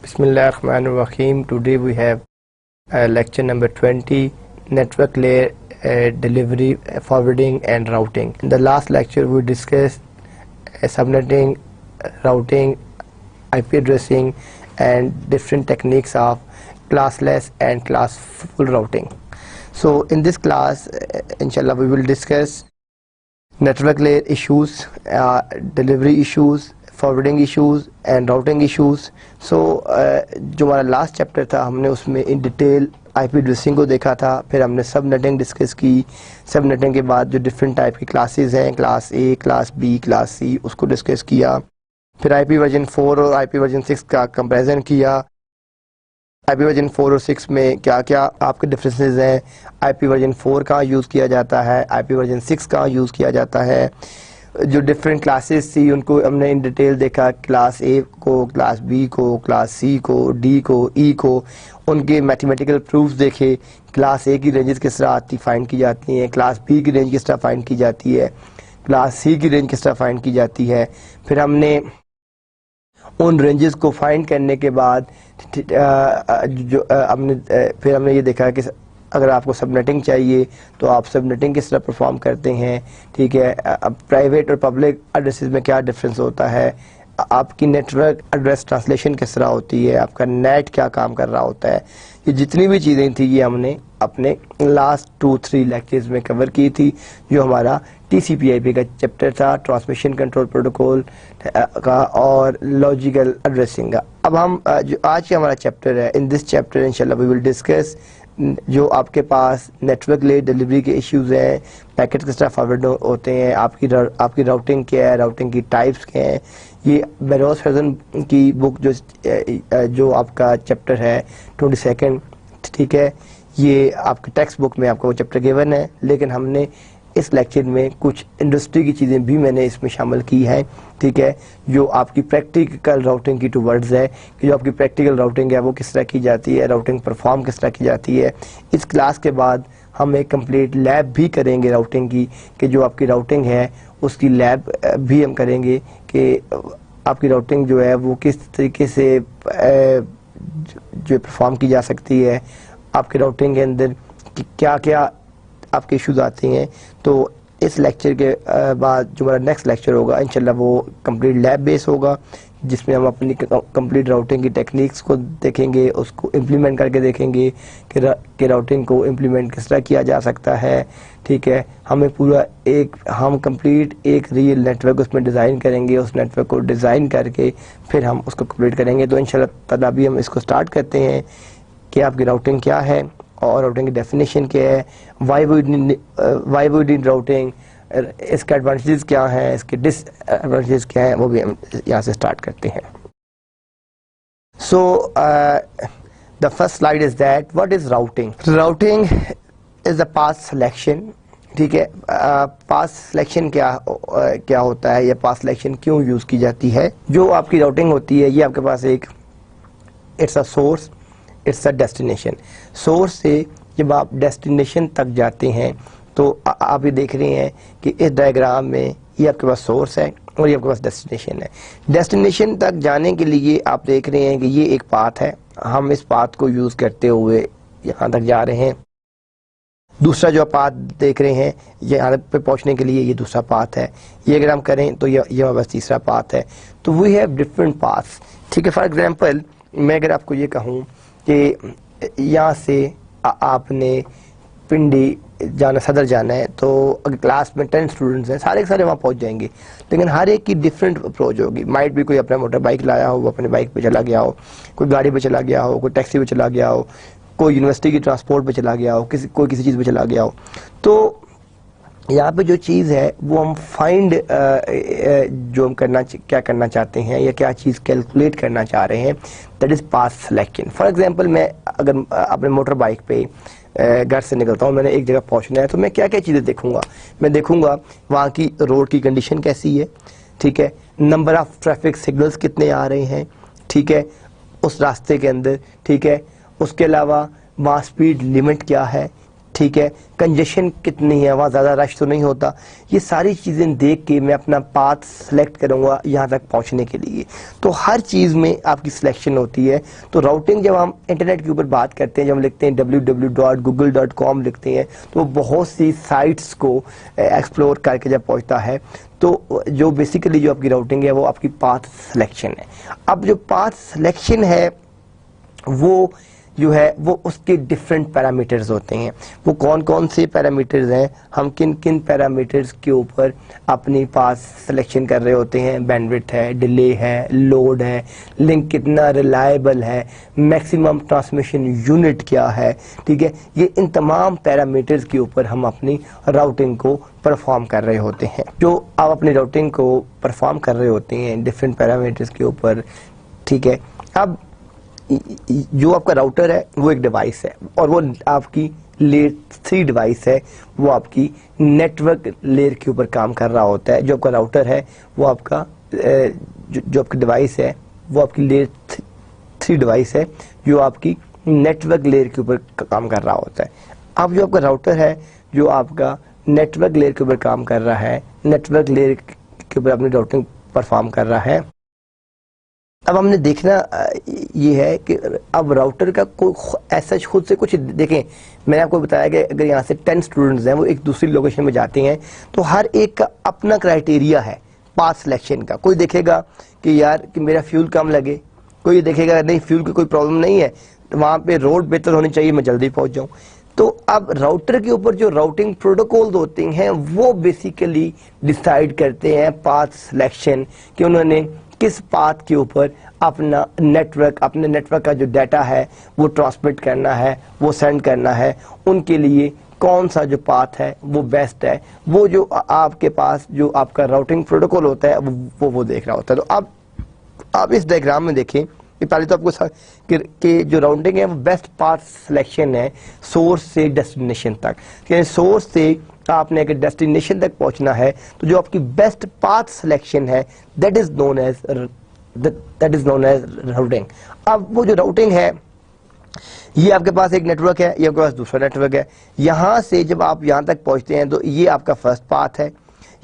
Bismillahirrahmanirrahim. Today we have lecture number 20, network layer delivery, forwarding and routing. In the last lecture we discussed subnetting, routing, IP addressing and different techniques of classless and classful routing. So in this class, inshallah, we will discuss network layer issues, delivery issues, forwarding issues and routing issues. So जो हमारा last chapter था हमने उसमें in detail IP addressing को देखा था. फिर हमने सब नेटिंग डिस्कस की. सब नेटिंग के बाद जो डिफरेंट टाइप की क्लासेस हैं, class A, class B, class C, उसको डिस्कस किया. फिर आईपी वर्जन 4 और आईपी वर्जन 6 का कंपैरिजन किया. आईपी वर्जन 4 और 6 में क्या क्या आपके डिफरेंसेस हैं, आईपी वर्जन 4 कहाँ यूज़ किया जाता है, आईपी वर्जन 6 कहाँ यूज़ किया जाता है. जो डिफरेंट क्लासेस थी उनको हमने इन डिटेल देखा. क्लास ए को, क्लास बी को, क्लास सी को, डी को, ई को, उनके मैथमेटिकल प्रूफ्स देखे. क्लास ए की रेंजेस किस तरह फाइंड की जाती हैं, क्लास बी की रेंज किस तरह फाइंड की जाती है, क्लास सी की रेंज किस तरह फाइंड की जाती है. फिर हमने उन रेंजेस को फाइंड करने के बाद फिर हमने ये देखा कि अगर आपको सबनेटिंग चाहिए तो आप सबनेटिंग किस तरह परफॉर्म करते हैं. ठीक है, अब प्राइवेट और पब्लिक एड्रेसेस में क्या डिफरेंस होता है, आपकी नेटवर्क एड्रेस ट्रांसलेशन किस तरह होती है, आपका नेट क्या काम कर रहा होता है. ये जितनी भी चीज़ें थी ये हमने अपने लास्ट 2-3 लेक्चर्स में कवर की थी. जो हमारा TCP/IP का चैप्टर था, ट्रांसमिशन कंट्रोल प्रोटोकॉल का और लॉजिकल एड्रेसिंग का. अब हम जो आज का हमारा चैप्टर है, इन दिस चैप्टर इंशाल्लाह वी विल डिस्कस जो आपके पास नेटवर्क लेयर डिलीवरी के इश्यूज़ हैं, पैकेट किस तरह फॉरवर्ड होते हैं, आपकी राउटिंग क्या है, राउटिंग की टाइप्स क्या हैं. ये बेरोज हसन की बुक जो आपका चैप्टर है 22, ठीक है, ये आपके टेक्स्ट बुक में आपका वो चैप्टर गिवन है. लेकिन हमने इस लेक्चर में कुछ इंडस्ट्री की चीज़ें भी मैंने इसमें शामिल की हैं. ठीक है, जो आपकी प्रैक्टिकल राउटिंग की टूवर्ड्स है कि जो आपकी प्रैक्टिकल राउटिंग है वो किस तरह की जाती है, राउटिंग परफॉर्म किस तरह की जाती है. इस क्लास के बाद हम एक कंप्लीट लैब भी करेंगे राउटिंग की, कि जो आपकी राउटिंग है उसकी लैब भी हम करेंगे कि आपकी राउटिंग जो है वो किस तरीके से जो परफॉर्म की जा सकती है, आपकी राउटिंग के अंदर क्या क्या आपके इश्यूज आते हैं. तो इस लेक्चर के बाद जो हमारा नेक्स्ट लेक्चर होगा इंशाल्लाह वो कंप्लीट लैब बेस होगा, जिसमें हम अपनी कंप्लीट राउटिंग की टेक्निक्स को देखेंगे, उसको इम्प्लीमेंट करके देखेंगे कि राउटिंग को इम्प्लीमेंट किस तरह किया जा सकता है. ठीक है, हमें पूरा हम कंप्लीट एक रियल नेटवर्क उसमें डिज़ाइन करेंगे. उस नेटवर्क को डिज़ाइन करके फिर हम उसको कंप्लीट करेंगे. तो इंशाल्लाह ताला भी हम इसको स्टार्ट करते हैं कि आपकी राउटिंग क्या है और राउटिंग की डेफिनेशन क्या है, वाई वी नीड राउटिंग, इसके एडवांटेजेस क्या हैं, इसके डिसएडवांटेजेस क्या हैं, वो भी हम यहाँ से स्टार्ट करते हैं. So the first slide is that what is routing. Routing is the path selection. ठीक है, पाथ सिलेक्शन क्या होता है या पाथ सिलेक्शन क्यों यूज़ की जाती है. जो आपकी राउटिंग होती है ये आपके पास एक it's a source, it's a destination. Source से जब आप डेस्टिनेशन तक जाते हैं तो आप ये देख रहे हैं कि इस डायग्राम में ये आपके पास सोर्स है और ये आपके पास डेस्टिनेशन है. डेस्टिनेशन तक जाने के लिए आप देख रहे हैं कि ये एक पाथ है, हम इस पाथ को यूज़ करते हुए यहाँ तक जा रहे हैं. दूसरा जो पाथ देख रहे हैं यहाँ पे पहुँचने के लिए ये दूसरा पाथ है. ये अगर हम करें तो ये हमारे पास तीसरा पाथ है. तो वी हैव डिफरेंट पाथ्स. ठीक है, फॉर एग्जांपल मैं अगर आपको ये कहूँ कि यहाँ से आपने पिंडी जाना, सदर जाना है, तो अगर क्लास में 10 स्टूडेंट्स हैं, सारे के सारे वहाँ पहुँच जाएंगे. लेकिन हर एक की डिफरेंट अप्रोच होगी. माइट भी कोई अपना मोटर बाइक लाया हो, वो अपने बाइक पे चला गया हो, कोई गाड़ी पे चला गया हो, कोई टैक्सी पे चला गया हो, कोई यूनिवर्सिटी की ट्रांसपोर्ट पे चला गया हो, कोई किसी चीज़ पे चला गया हो. तो यहाँ पे जो चीज़ है वो हम फाइंड जो हम क्या करना चाहते हैं या क्या चीज़ कैलकुलेट करना चाह रहे हैं, that is path selection. For example मैं अगर अपने मोटर बाइक पे घर से निकलता हूँ, मैंने एक जगह पहुँचना है, तो मैं क्या क्या चीज़ें देखूंगा. मैं देखूंगा वहाँ की रोड की कंडीशन कैसी है. ठीक है, नंबर ऑफ ट्रैफिक सिग्नल्स कितने आ रहे हैं. ठीक है, उस रास्ते के अंदर. ठीक है, उसके अलावा वहाँ स्पीड लिमिट क्या है. ठीक है, कंजेशन कितनी है, वहाँ ज़्यादा रश तो नहीं होता, ये सारी चीज़ें देख के मैं अपना पाथ सेलेक्ट करूँगा यहाँ तक पहुँचने के लिए। तो हर चीज़ में आपकी सिलेक्शन होती है। तो राउटिंग जब हम इंटरनेट के ऊपर बात करते हैं, जब हम लिखते हैं www.google.com लिखते हैं, तो बहुत सी साइट्स को एक्सप्लोर करके जब पहुँचता है, तो जो बेसिकली जो आपकी राउटिंग है वो आपकी पाथ सिलेक्शन है। अब जो पाथ सिलेक्शन है वो जो है वो उसके डिफरेंट पैरामीटर्स होते हैं। वो कौन कौन से पैरामीटर्स हैं, हम किन किन पैरामीटर्स के ऊपर अपनी पाथ सिलेक्शन कर रहे होते हैं, बैंडविड्थ है, डिले है, लोड है, लिंक कितना रिलायबल है, मैक्सिमम ट्रांसमिशन यूनिट क्या है, ठीक है, ये इन तमाम पैरामीटर्स के ऊपर हम अपनी राउटिंग को परफॉर्म कर रहे होते हैं। जो आप अपनी राउटिंग को परफॉर्म कर रहे होते हैं डिफरेंट पैरामीटर्स के ऊपर, ठीक है। अब जो आपका राउटर है वो एक डिवाइस है और वो आपकी लेयर 3 डिवाइस है, वो आपकी नेटवर्क लेयर के ऊपर काम कर रहा होता है। जो आपका राउटर है वो आपका जो आपका डिवाइस है वो आपकी लेयर 3 डिवाइस है जो आपकी नेटवर्क लेयर के ऊपर काम कर रहा होता है। अब जो आपका राउटर है जो आपका नेटवर्क लेयर के ऊपर काम कर रहा है, नेटवर्क लेयर के ऊपर अपनी राउटिंग परफॉर्म कर रहा है। अब हमने देखना ये है कि अब राउटर का कोई ऐसा खुद से कुछ देखें। मैंने आपको बताया कि अगर यहाँ से 10 स्टूडेंट्स हैं, वो एक दूसरी लोकेशन में जाते हैं, तो हर एक का अपना क्राइटेरिया है पाथ सिलेक्शन का। कोई देखेगा कि यार कि मेरा फ्यूल कम लगे, कोई देखेगा नहीं फ्यूल की कोई प्रॉब्लम नहीं है, वहाँ पे रोड बेहतर होनी चाहिए, मैं जल्दी पहुँच जाऊँ। तो अब राउटर के ऊपर जो राउटिंग प्रोटोकॉल होते हैं वो बेसिकली डिसाइड करते हैं पाथ सिलेक्शन, कि उन्होंने किस पाथ के ऊपर अपना अपने नेटवर्क का जो डाटा है वो ट्रांसमिट करना है, वो सेंड करना है, उनके लिए कौन सा जो पाथ है वो बेस्ट है। वो जो आपके पास जो आपका राउटिंग प्रोटोकॉल होता है वो देख रहा होता है। तो अब आप इस डायग्राम में देखें कि पहले तो आपको कि जो राउटिंग है वो बेस्ट पाथ सिलेक्शन है सोर्स से डेस्टिनेशन तक। यानी सोर्स से आपने अगर डेस्टिनेशन तक पहुंचना है तो जो आपकी बेस्ट पाथ सिलेक्शन है that is known as routing. अब वो जो राउटिंग है ये आपके पास एक नेटवर्क है, ये आपके पास दूसरा नेटवर्क है। यहां से जब आप यहां तक पहुंचते हैं तो ये आपका फर्स्ट पाथ है,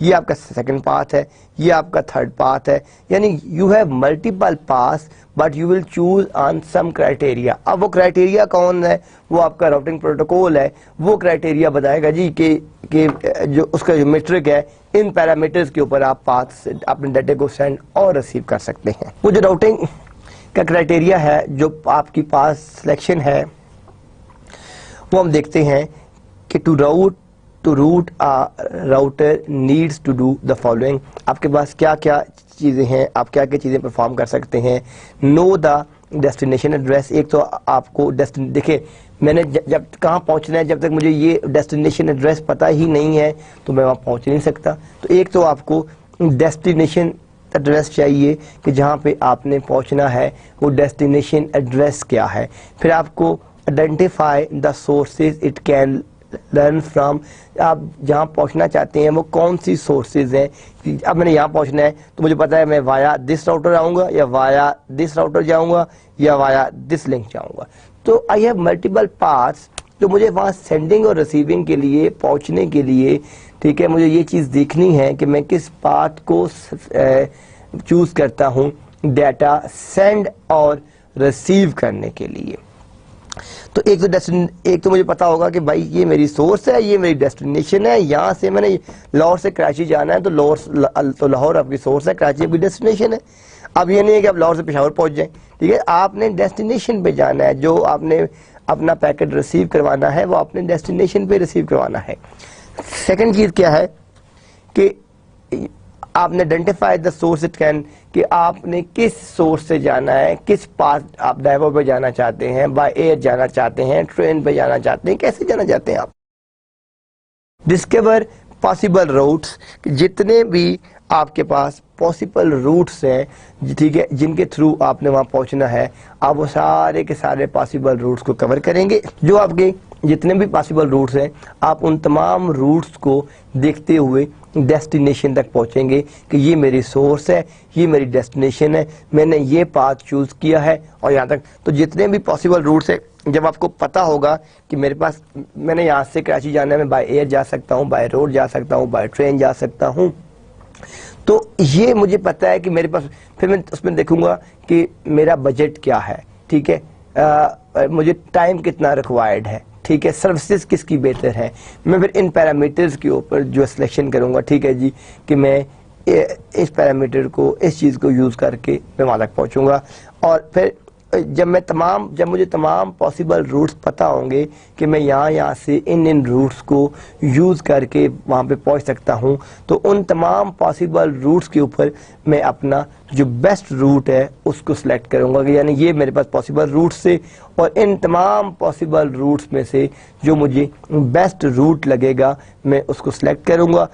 ये आपका सेकंड पाथ है, ये आपका थर्ड पाथ है। यानी you have multiple path but you will choose on some criteria. अब वो क्राइटेरिया कौन है, वो आपका राउटिंग प्रोटोकॉल है, वो क्राइटेरिया बताएगा जी कि जो उसका जो मीट्रिक है, इन पैरामीटर्स के ऊपर आप पाथ अपने डाटा को सेंड और रिसीव कर सकते हैं। वो जो राउटिंग का क्राइटेरिया है, जो आपकी पाथ सिलेक्शन है, वो हम देखते हैं कि to route router needs to do the following. आपके पास क्या क्या चीज़ें हैं, आप क्या क्या चीज़ें परफॉर्म कर सकते हैं। Know the destination address. एक तो आपको देखिए मैंने जब कहाँ पहुँचना है, जब तक मुझे ये डेस्टिनेशन एड्रेस पता ही नहीं है तो मैं वहाँ पहुँच नहीं सकता। तो एक तो आपको डेस्टिनेशन एड्रेस चाहिए कि जहाँ पे आपने पहुँचना है वो डेस्टिनेशन एड्रेस क्या है। फिर आपको identify the sources it can learn from. आप जहाँ पहुँचना चाहते हैं वो कौन सी सोर्सेज हैं। अब मैंने यहाँ पहुँचना है तो मुझे पता है मैं वाया दिस राउटर आऊँगा या वाया दिस राउटर जाऊँगा या वाया दिस लिंक जाऊँगा। तो आई हैव मल्टीपल पाथ्स। तो मुझे वहाँ सेंडिंग और रिसीविंग के लिए पहुँचने के लिए, ठीक है, मुझे ये चीज़ देखनी है कि मैं किस पाथ को चूज़ करता हूँ डाटा सेंड और रिसीव करने के लिए। तो एक तो मुझे पता होगा कि भाई ये मेरी सोर्स है, ये मेरी डेस्टिनेशन है। यहाँ से मैंने लाहौर से कराची जाना है तो लाहौर आपकी सोर्स है, कराची आपकी डेस्टिनेशन है। अब ये नहीं है कि आप लाहौर से पेशावर पहुँच जाएं, ठीक है, आपने डेस्टिनेशन पे जाना है। जो आपने अपना पैकेट रिसीव करवाना है वो आपने डेस्टिनेशन पे रिसीव करवाना है। सेकंड चीज़ क्या है कि आपने identify the source it can, कि आपने किस सोर्स से जाना है, किस पाथ आप ड्राइवर पे जाना चाहते हैं, बाय एयर जाना चाहते हैं, ट्रेन पे जाना चाहते हैं, कैसे जाना चाहते हैं आप। डिस्कवर पॉसिबल रूट्स, जितने भी आपके पास पॉसिबल रूट्स हैं, ठीक है, जिनके थ्रू आपने वहाँ पहुँचना है, आप वो सारे के सारे पॉसिबल रूट्स को कवर करेंगे। जो आपके जितने भी पॉसिबल रूट्स हैं आप उन तमाम रूट्स को देखते हुए डेस्टिनेशन तक पहुंचेंगे कि ये मेरी सोर्स है, ये मेरी डेस्टिनेशन है, मैंने ये पाथ चूज़ किया है और यहाँ तक। तो जितने भी पॉसिबल रूट्स हैं जब आपको पता होगा कि मेरे पास, मैंने यहाँ से कराची जाना है, मैं बाय एयर जा सकता हूँ, बाय रोड जा सकता हूँ, बाय ट्रेन जा सकता हूँ, तो ये मुझे पता है कि मेरे पास, फिर मैं उसमें देखूंगा कि मेरा बजट क्या है, ठीक है, मुझे टाइम कितना रिक्वायर्ड है, ठीक है, सर्विसेज किसकी बेहतर है, मैं फिर इन पैरामीटर्स के ऊपर जो सिलेक्शन करूंगा, ठीक है जी, कि मैं इस पैरामीटर को, इस चीज़ को यूज़ करके मैं वहाँ तक पहुँचूँगा। और फिर जब मुझे तमाम पॉसिबल रूट्स पता होंगे कि मैं यहाँ से इन रूट्स को यूज़ करके वहाँ पे पहुँच सकता हूँ, तो उन तमाम पॉसिबल रूट्स के ऊपर मैं अपना जो बेस्ट रूट है उसको सिलेक्ट करूँगा, कि यानी ये मेरे पास पॉसिबल रूट्स से, और इन तमाम पॉसिबल रूट्स में से जो मुझे बेस्ट रूट लगेगा मैं उसको सिलेक्ट करूँगा,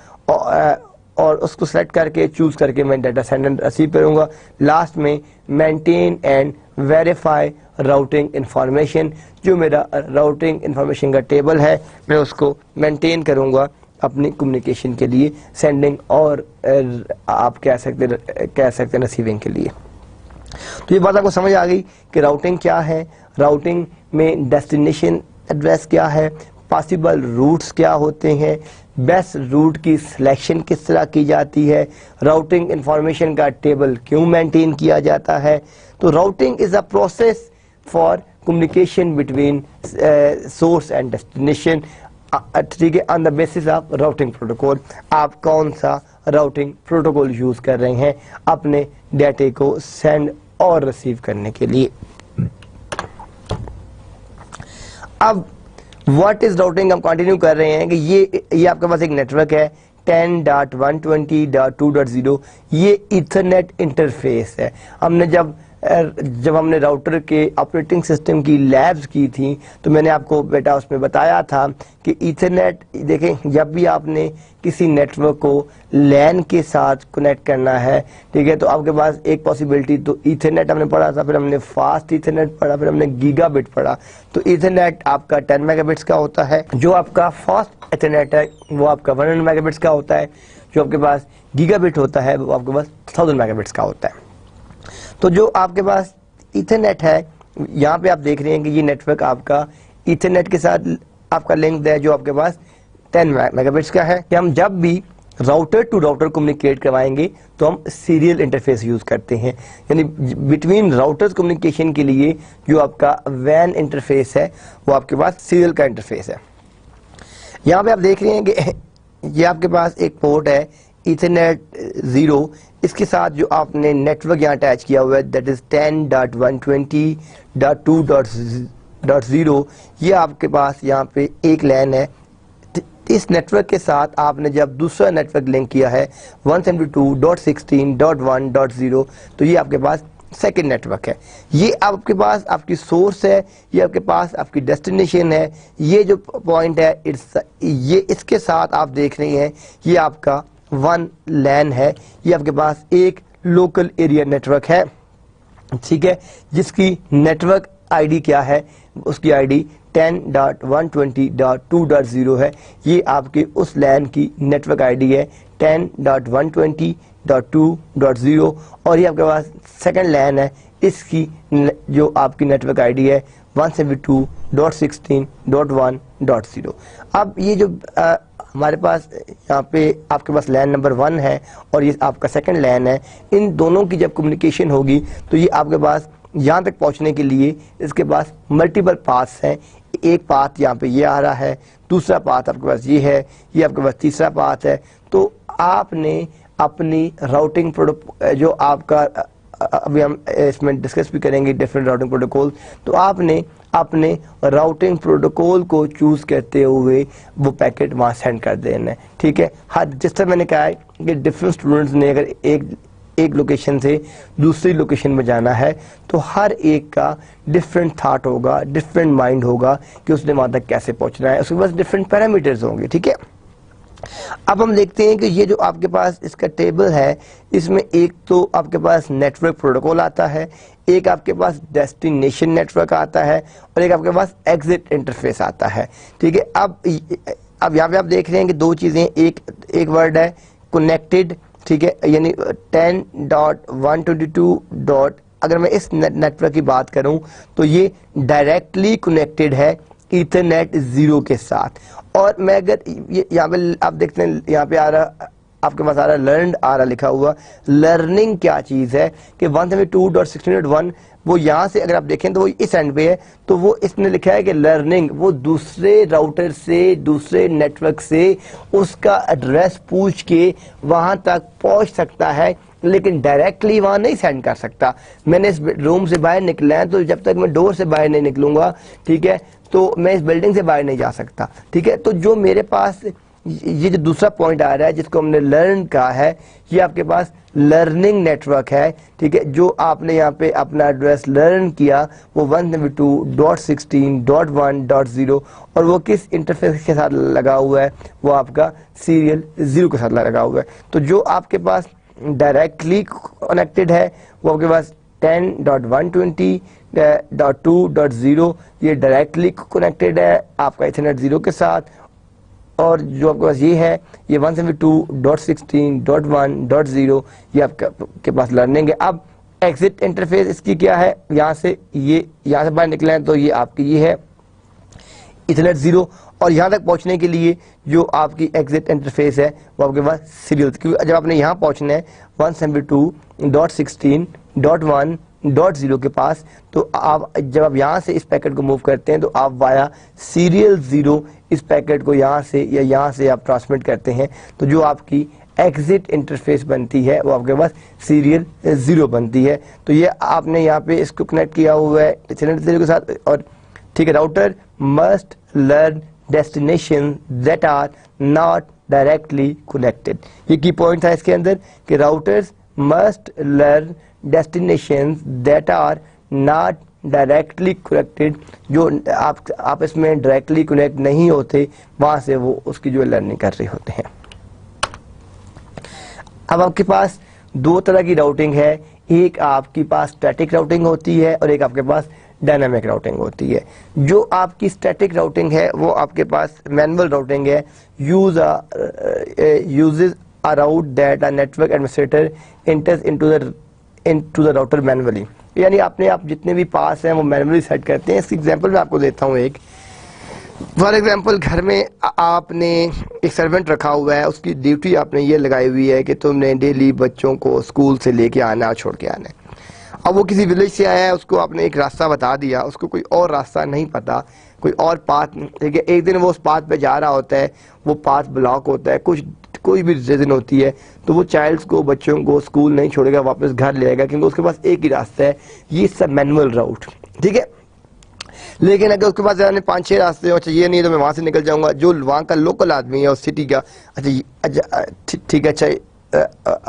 और उसको सेलेक्ट करके चूज करके मैं डाटा सेंटर रिसीव करूंगा। लास्ट में maintain and verify routing information, जो मेरा राउटिंग इंफॉर्मेशन का टेबल है मैं उसको मेंटेन करूंगा अपनी कम्युनिकेशन के लिए, सेंडिंग और आप कह सकते हैं रिसीविंग के लिए। तो ये बात आपको समझ आ गई कि राउटिंग क्या है, राउटिंग में डेस्टिनेशन एड्रेस क्या है, पॉसिबल रूट्स क्या होते हैं, बेस्ट रूट की सिलेक्शन किस तरह की जाती है, राउटिंग इंफॉर्मेशन का टेबल क्यों मेंटेन किया जाता है। तो routing is a process for communication between source and destination, ठीक है, on the basis of routing protocol. आप कौन सा राउटिंग प्रोटोकॉल यूज कर रहे हैं अपने डाटे को सेंड और रिसीव करने के लिए। अब व्हाट इज राउटिंग हम कंटिन्यू कर रहे हैं कि ये आपके पास एक नेटवर्क है 10.120.2.0, ये इथरनेट इंटरफेस है। हमने जब हमने राउटर के ऑपरेटिंग सिस्टम की लैब्स की थी तो मैंने आपको बेटा उसमें बताया था कि इथरनेट, देखें, जब भी आपने किसी नेटवर्क को लैन के साथ कनेक्ट करना है, ठीक है, तो आपके पास एक पॉसिबिलिटी, तो इथरनेट हमने पढ़ा था, फिर हमने फास्ट इथरनेट पढ़ा, फिर हमने गीगाबिट पढ़ा। तो इथरनेट आपका 10 मेगाबिट्स का होता है, जो आपका फास्ट इथरनेट है वो आपका 100 मेगाबिट्स का होता है, जो आपके पास गीगाबिट होता है वो आपके पास 1000 मेगाबिट्स का होता है। तो जो आपके पास इथरनेट है, यहाँ पे आप देख रहे हैं कि ये नेटवर्क आपका इथरनेट के साथ आपका लिंक है, जो आपके पास 10 मेगाबिट्स का है। कि हम जब भी राउटर टू राउटर कम्युनिकेट करवाएंगे तो हम सीरियल इंटरफेस यूज करते हैं, यानी बिटवीन राउटर्स कम्युनिकेशन के लिए जो आपका वैन इंटरफेस है वो आपके पास सीरियल का इंटरफेस है। यहाँ पे आप देख रहे हैं कि ये आपके पास एक पोर्ट है इथरनेट 0, इसके साथ जो आपने नेटवर्क यहाँ अटैच किया हुआ है दैट इज 10.120.2.0, ये आपके पास यहाँ पे एक लैन है। इस नेटवर्क के साथ आपने जब दूसरा नेटवर्क लिंक किया है 172.16.1.0, तो ये आपके पास सेकेंड नेटवर्क है। ये आपके पास आपकी सोर्स है, ये आपके पास आपकी डेस्टिनेशन है। ये जो पॉइंट है ये इसके साथ आप देख रहे हैं ये आपका वन लैन है, ये आपके पास एक लोकल एरिया नेटवर्क है, ठीक है, जिसकी नेटवर्क आईडी क्या है, उसकी आईडी 10.120.2.0 है। ये आपके उस लैन की नेटवर्क आईडी है 10.120.2.0, और ये आपके पास सेकंड लैन है, इसकी जो आपकी नेटवर्क आईडी है 172.16.1.0। अब ये जो हमारे पास यहाँ पे आपके पास लैन नंबर 1 है और ये आपका सेकंड लैन है, इन दोनों की जब कम्युनिकेशन होगी तो ये आपके पास यहाँ तक पहुँचने के लिए इसके पास मल्टीपल पाथ्स हैं। एक पाथ यहाँ पे ये आ रहा है, दूसरा पाथ आपके पास ये है, ये आपके पास तीसरा पाथ है। तो आपने अपनी राउटिंग प्रोटोकॉल, जो आपका अभी हम इसमें डिस्कस भी करेंगे डिफरेंट राउटिंग प्रोटोकॉल, तो आपने अपने राउटिंग प्रोटोकॉल को चूज करते हुए वो पैकेट वहाँ सेंड कर देना है, ठीक है। हर जिस तरह मैंने कहा है कि डिफरेंट स्टूडेंट्स ने अगर एक लोकेशन से दूसरी लोकेशन में जाना है तो हर एक का डिफरेंट थाट होगा, डिफरेंट माइंड होगा कि उसने वहाँ तक कैसे पहुँचना है, उसके पास डिफरेंट पैरामीटर्स होंगे, ठीक है। अब हम देखते हैं कि ये जो आपके पास इसका टेबल है, इसमें एक तो आपके पास नेटवर्क प्रोटोकॉल आता है, एक आपके पास डेस्टिनेशन नेटवर्क आता है और एक आपके पास एग्जिट इंटरफेस आता है, ठीक है। अब यहाँ पे आप देख रहे हैं कि दो चीजें, एक वर्ड है कनेक्टेड, ठीक है, यानी 10.122. अगर मैं इस नेटवर्क की बात करूं तो ये डायरेक्टली कनेक्टेड है ईथरनेट 0 के साथ। और मैं अगर यहाँ पे आप देखते हैं, यहाँ पे आ रहा, आपके पास आ रहा लर्न आ रहा लिखा हुआ। लर्निंग क्या चीज है कि 172.16.1 वो यहाँ से अगर आप देखें तो वो इस एंड पे है, तो वो इसने लिखा है कि लर्निंग वो दूसरे राउटर से, दूसरे नेटवर्क से उसका एड्रेस पूछ के वहां तक पहुंच सकता है, लेकिन डायरेक्टली वहां नहीं सेंड कर सकता। मैंने इस रूम से बाहर निकला है, तो जब तक मैं डोर से बाहर नहीं निकलूंगा, ठीक है, तो मैं इस बिल्डिंग से बाहर नहीं जा सकता। ठीक है, तो जो मेरे पास ये जो दूसरा पॉइंट आ रहा है जिसको हमने लर्न कहा है, ये आपके पास लर्निंग नेटवर्क है। ठीक है, जो आपने यहाँ पे अपना एड्रेस लर्न किया वो 172.16.1.0 और वो किस इंटरफेस के साथ लगा हुआ है, वो आपका सीरियल 0 के साथ लगा हुआ है। तो जो आपके पास डायरेक्टली कनेक्टेड है वो आपके पास 10.120.2.0 ये डायरेक्टली कनेक्टेड है आपका इथरनेट 0 के साथ। और जो आपके पास ये है ये 172.16.1.0 ये आपके पास लर्निंग है। अब एग्जिट इंटरफेस इसकी क्या है, यहाँ से ये यहाँ से बाहर निकले हैं तो ये आपकी ये है इथरनेट 0, और यहाँ तक पहुँचने के लिए जो आपकी एग्जिट इंटरफेस है वो आपके पास सीरियल, क्योंकि जब आपने यहाँ पहुँचना है 172.16.1.0 के पास, तो आप जब आप यहाँ से इस पैकेट को मूव करते हैं तो आप वाया सीरियल 0 इस पैकेट को यहाँ से या यहाँ से आप ट्रांसमिट करते हैं, तो जो आपकी एग्जिट इंटरफेस बनती है वो आपके पास सीरियल 0 बनती है। तो ये आपने यहाँ पे इसको कनेक्ट किया हुआ है इथरनेट 0 के साथ। और ठीक है, router must learn destination that are not directly connected, ये की पॉइंट था इसके अंदर कि routers must learn destinations that are not directly connected, जो आप इसमें डायरेक्टली कनेक्ट नहीं होते वहां से वो उसकी जो लर्निंग कर रहे होते हैं। अब आपके पास दो तरह की राउटिंग है, एक आपके पास स्टैटिक राउटिंग होती है और एक आपके पास डायनामिक राउटिंग होती है। जो आपकी स्टैटिक राउटिंग है वो आपके पास मैनुअल राउटिंग है, uses a route that a network administrator enters into the router manually, यानी आपने आप जितने भी पास हैं वो मैनुअली सेट करते हैं। इसकी एग्जांपल मैं आपको देता हूँ एक। फॉर एग्जांपल घर में आपने एक सर्वेंट रखा हुआ है, उसकी ड्यूटी आपने ये लगाई हुई है कि तुमने डेली बच्चों को स्कूल से लेके आना और छोड़ के आना है। अब वो किसी विलेज से आया है, उसको आपने एक रास्ता बता दिया, उसको कोई और रास्ता नहीं पता, कोई और पाथ, ठीक है, एक दिन वो उस पाथ पे जा रहा होता है, वो पाथ ब्लॉक होता है, कोई भी रीजन होती है, तो वो चाइल्ड्स को, बच्चों को स्कूल नहीं छोड़ेगा, वापस घर ले आएगा, क्योंकि उसके पास एक ही रास्ता है, ये सब मैनुअल राउट। ठीक है, लेकिन अगर उसके पास 5-6 रास्ते हो, अच्छा ये नहीं तो मैं वहां से निकल जाऊंगा, जो वहां का लोकल आदमी है उस सिटी का, अच्छा ठीक है, अच्छा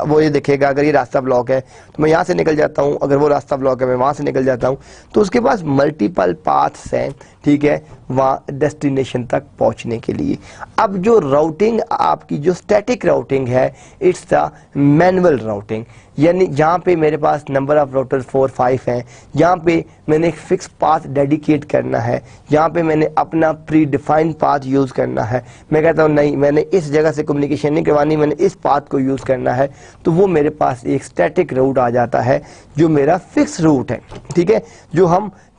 वो ये देखेगा अगर ये रास्ता ब्लॉक है तो मैं यहाँ से निकल जाता हूँ, अगर वो रास्ता ब्लॉक है मैं वहाँ से निकल जाता हूँ, तो उसके पास मल्टीपल पाथ्स हैं, ठीक है, वहाँ डेस्टिनेशन तक पहुँचने के लिए। अब जो राउटिंग आपकी जो स्टैटिक राउटिंग है, इट्स द मैनुअल राउटिंग, यानी जहाँ पे मेरे पास नंबर ऑफ राउटर्स 4-5 हैं, जहाँ पे मैंने एक फिक्स पाथ डेडिकेट करना है, जहाँ पे मैंने अपना प्री डिफाइंड पाथ यूज़ करना है। मैं कहता हूँ नहीं, मैंने इस जगह से कम्युनिकेशन नहीं करवानी, मैंने इस पाथ को यूज़ करना है, तो वो मेरे पास एक स्टैटिक रूट आ जाता है जो मेरा फिक्स रूट है। ठीक है,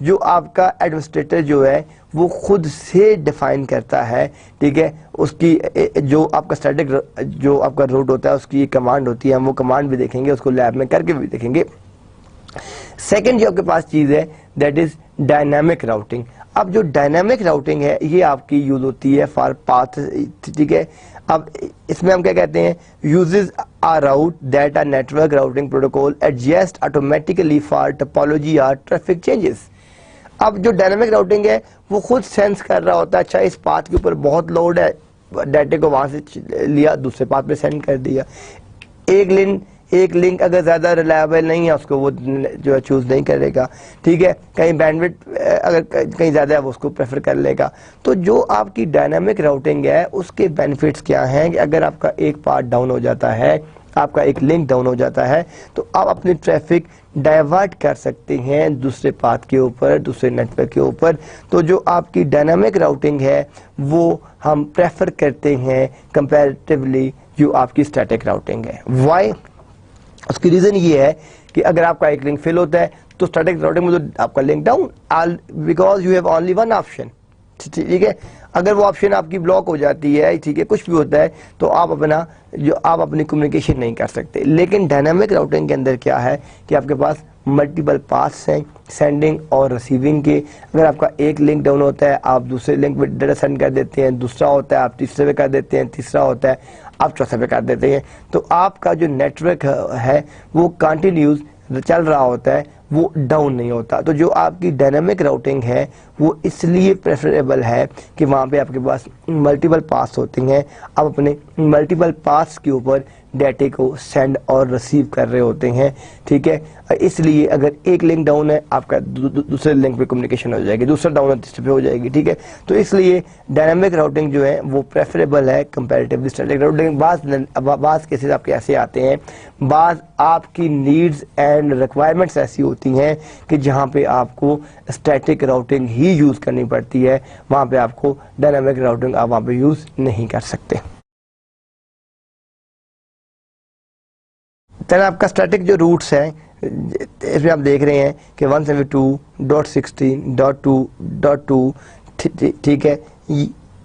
जो आपका एडमिनिस्ट्रेटर जो है वो खुद से डिफाइन करता है। ठीक है, उसकी जो आपका स्टैटिक जो आपका रूट होता है उसकी एक कमांड होती है, हम वो कमांड भी देखेंगे, उसको लैब में करके भी देखेंगे। सेकंड जो आपके पास चीज है दैट इज डायनामिक राउटिंग। अब जो डायनामिक राउटिंग है ये आपकी यूज होती है फॉर पाथ। ठीक है, अब इसमें हम क्या कहते हैं, uses a route that a network routing protocol adjust automatically for topology और ट्रैफिक चेंजेस। अब जो डायनामिक राउटिंग है वो खुद सेंस कर रहा होता है, अच्छा इस पाथ के ऊपर बहुत लोड है, डाटा को वहां से लिया दूसरे पाथ पे सेंड कर दिया। एक लिंक अगर ज्यादा रिलायबल नहीं है उसको वो जो है चूज नहीं करेगा। ठीक है, कहीं बैंडविड्थ अगर कहीं ज्यादा है वो उसको प्रेफर कर लेगा। तो जो आपकी डायनामिक राउटिंग है उसके बेनिफिट्स क्या हैं कि अगर आपका एक पार्ट डाउन हो जाता है, आपका एक लिंक डाउन हो जाता है, तो आप अपनी ट्रैफिक डाइवर्ट कर सकते हैं दूसरे पाथ के ऊपर, दूसरे नेटवर्क के ऊपर। तो जो आपकी डायनामिक राउटिंग है वो हम प्रेफर करते हैं कंपैरेटिवली जो आपकी स्टैटिक राउटिंग है। व्हाई? उसकी रीजन ये है कि अगर आपका एक लिंक फेल होता है तो स्टैटिक राउटिंग में तो आपका link down, because you have only one option, ठीक है। अगर वो ऑप्शन आपकी ब्लॉक हो जाती है, ठीक है, कुछ भी होता है, तो आप अपनी कम्युनिकेशन नहीं कर सकते। लेकिन डायनामिक राउटिंग के अंदर क्या है कि आपके पास मल्टीपल पाथ्स हैं सेंडिंग और रिसीविंग के। अगर आपका एक लिंक डाउन होता है, आप दूसरे लिंक पे डाटा सेंड कर देते हैं, दूसरा होता है आप तीसरे पे कर देते हैं, तीसरा होता है आप चौथे पे कर देते हैं, तो आपका जो नेटवर्क है वो कंटिन्यूस चल रहा होता है, वो डाउन नहीं होता। तो जो आपकी डायनामिक राउटिंग है वो इसलिए प्रेफरेबल है कि वहाँ पे आपके पास मल्टीपल पास होती हैं, आप अपने मल्टीपल पास के ऊपर डाटे को सेंड और रिसीव कर रहे होते हैं, ठीक है। इसलिए अगर एक लिंक डाउन है, आपका दूसरे लिंक पे कम्युनिकेशन हो जाएगी, दूसरा डाउन है तीसरे पे हो जाएगी, ठीक है। तो इसलिए डायनामिक राउटिंग जो है वो प्रेफरेबल है कंपैरेटिवली स्टैटिक राउटिंग। बाज़ केसेस आपके ऐसे आते हैं, बाज़ आपकी नीड्स एंड रिक्वायरमेंट्स ऐसी होती हैं कि जहाँ पे आपको स्टैटिक राउटिंग ही यूज़ करनी पड़ती है, वहाँ पे आपको डायनामिक राउटिंग आप वहाँ पे यूज़ नहीं कर सकते। तो आपका स्टैटिक जो रूट्स हैं इसमें आप देख रहे हैं कि 172.16.2.2, ठीक है।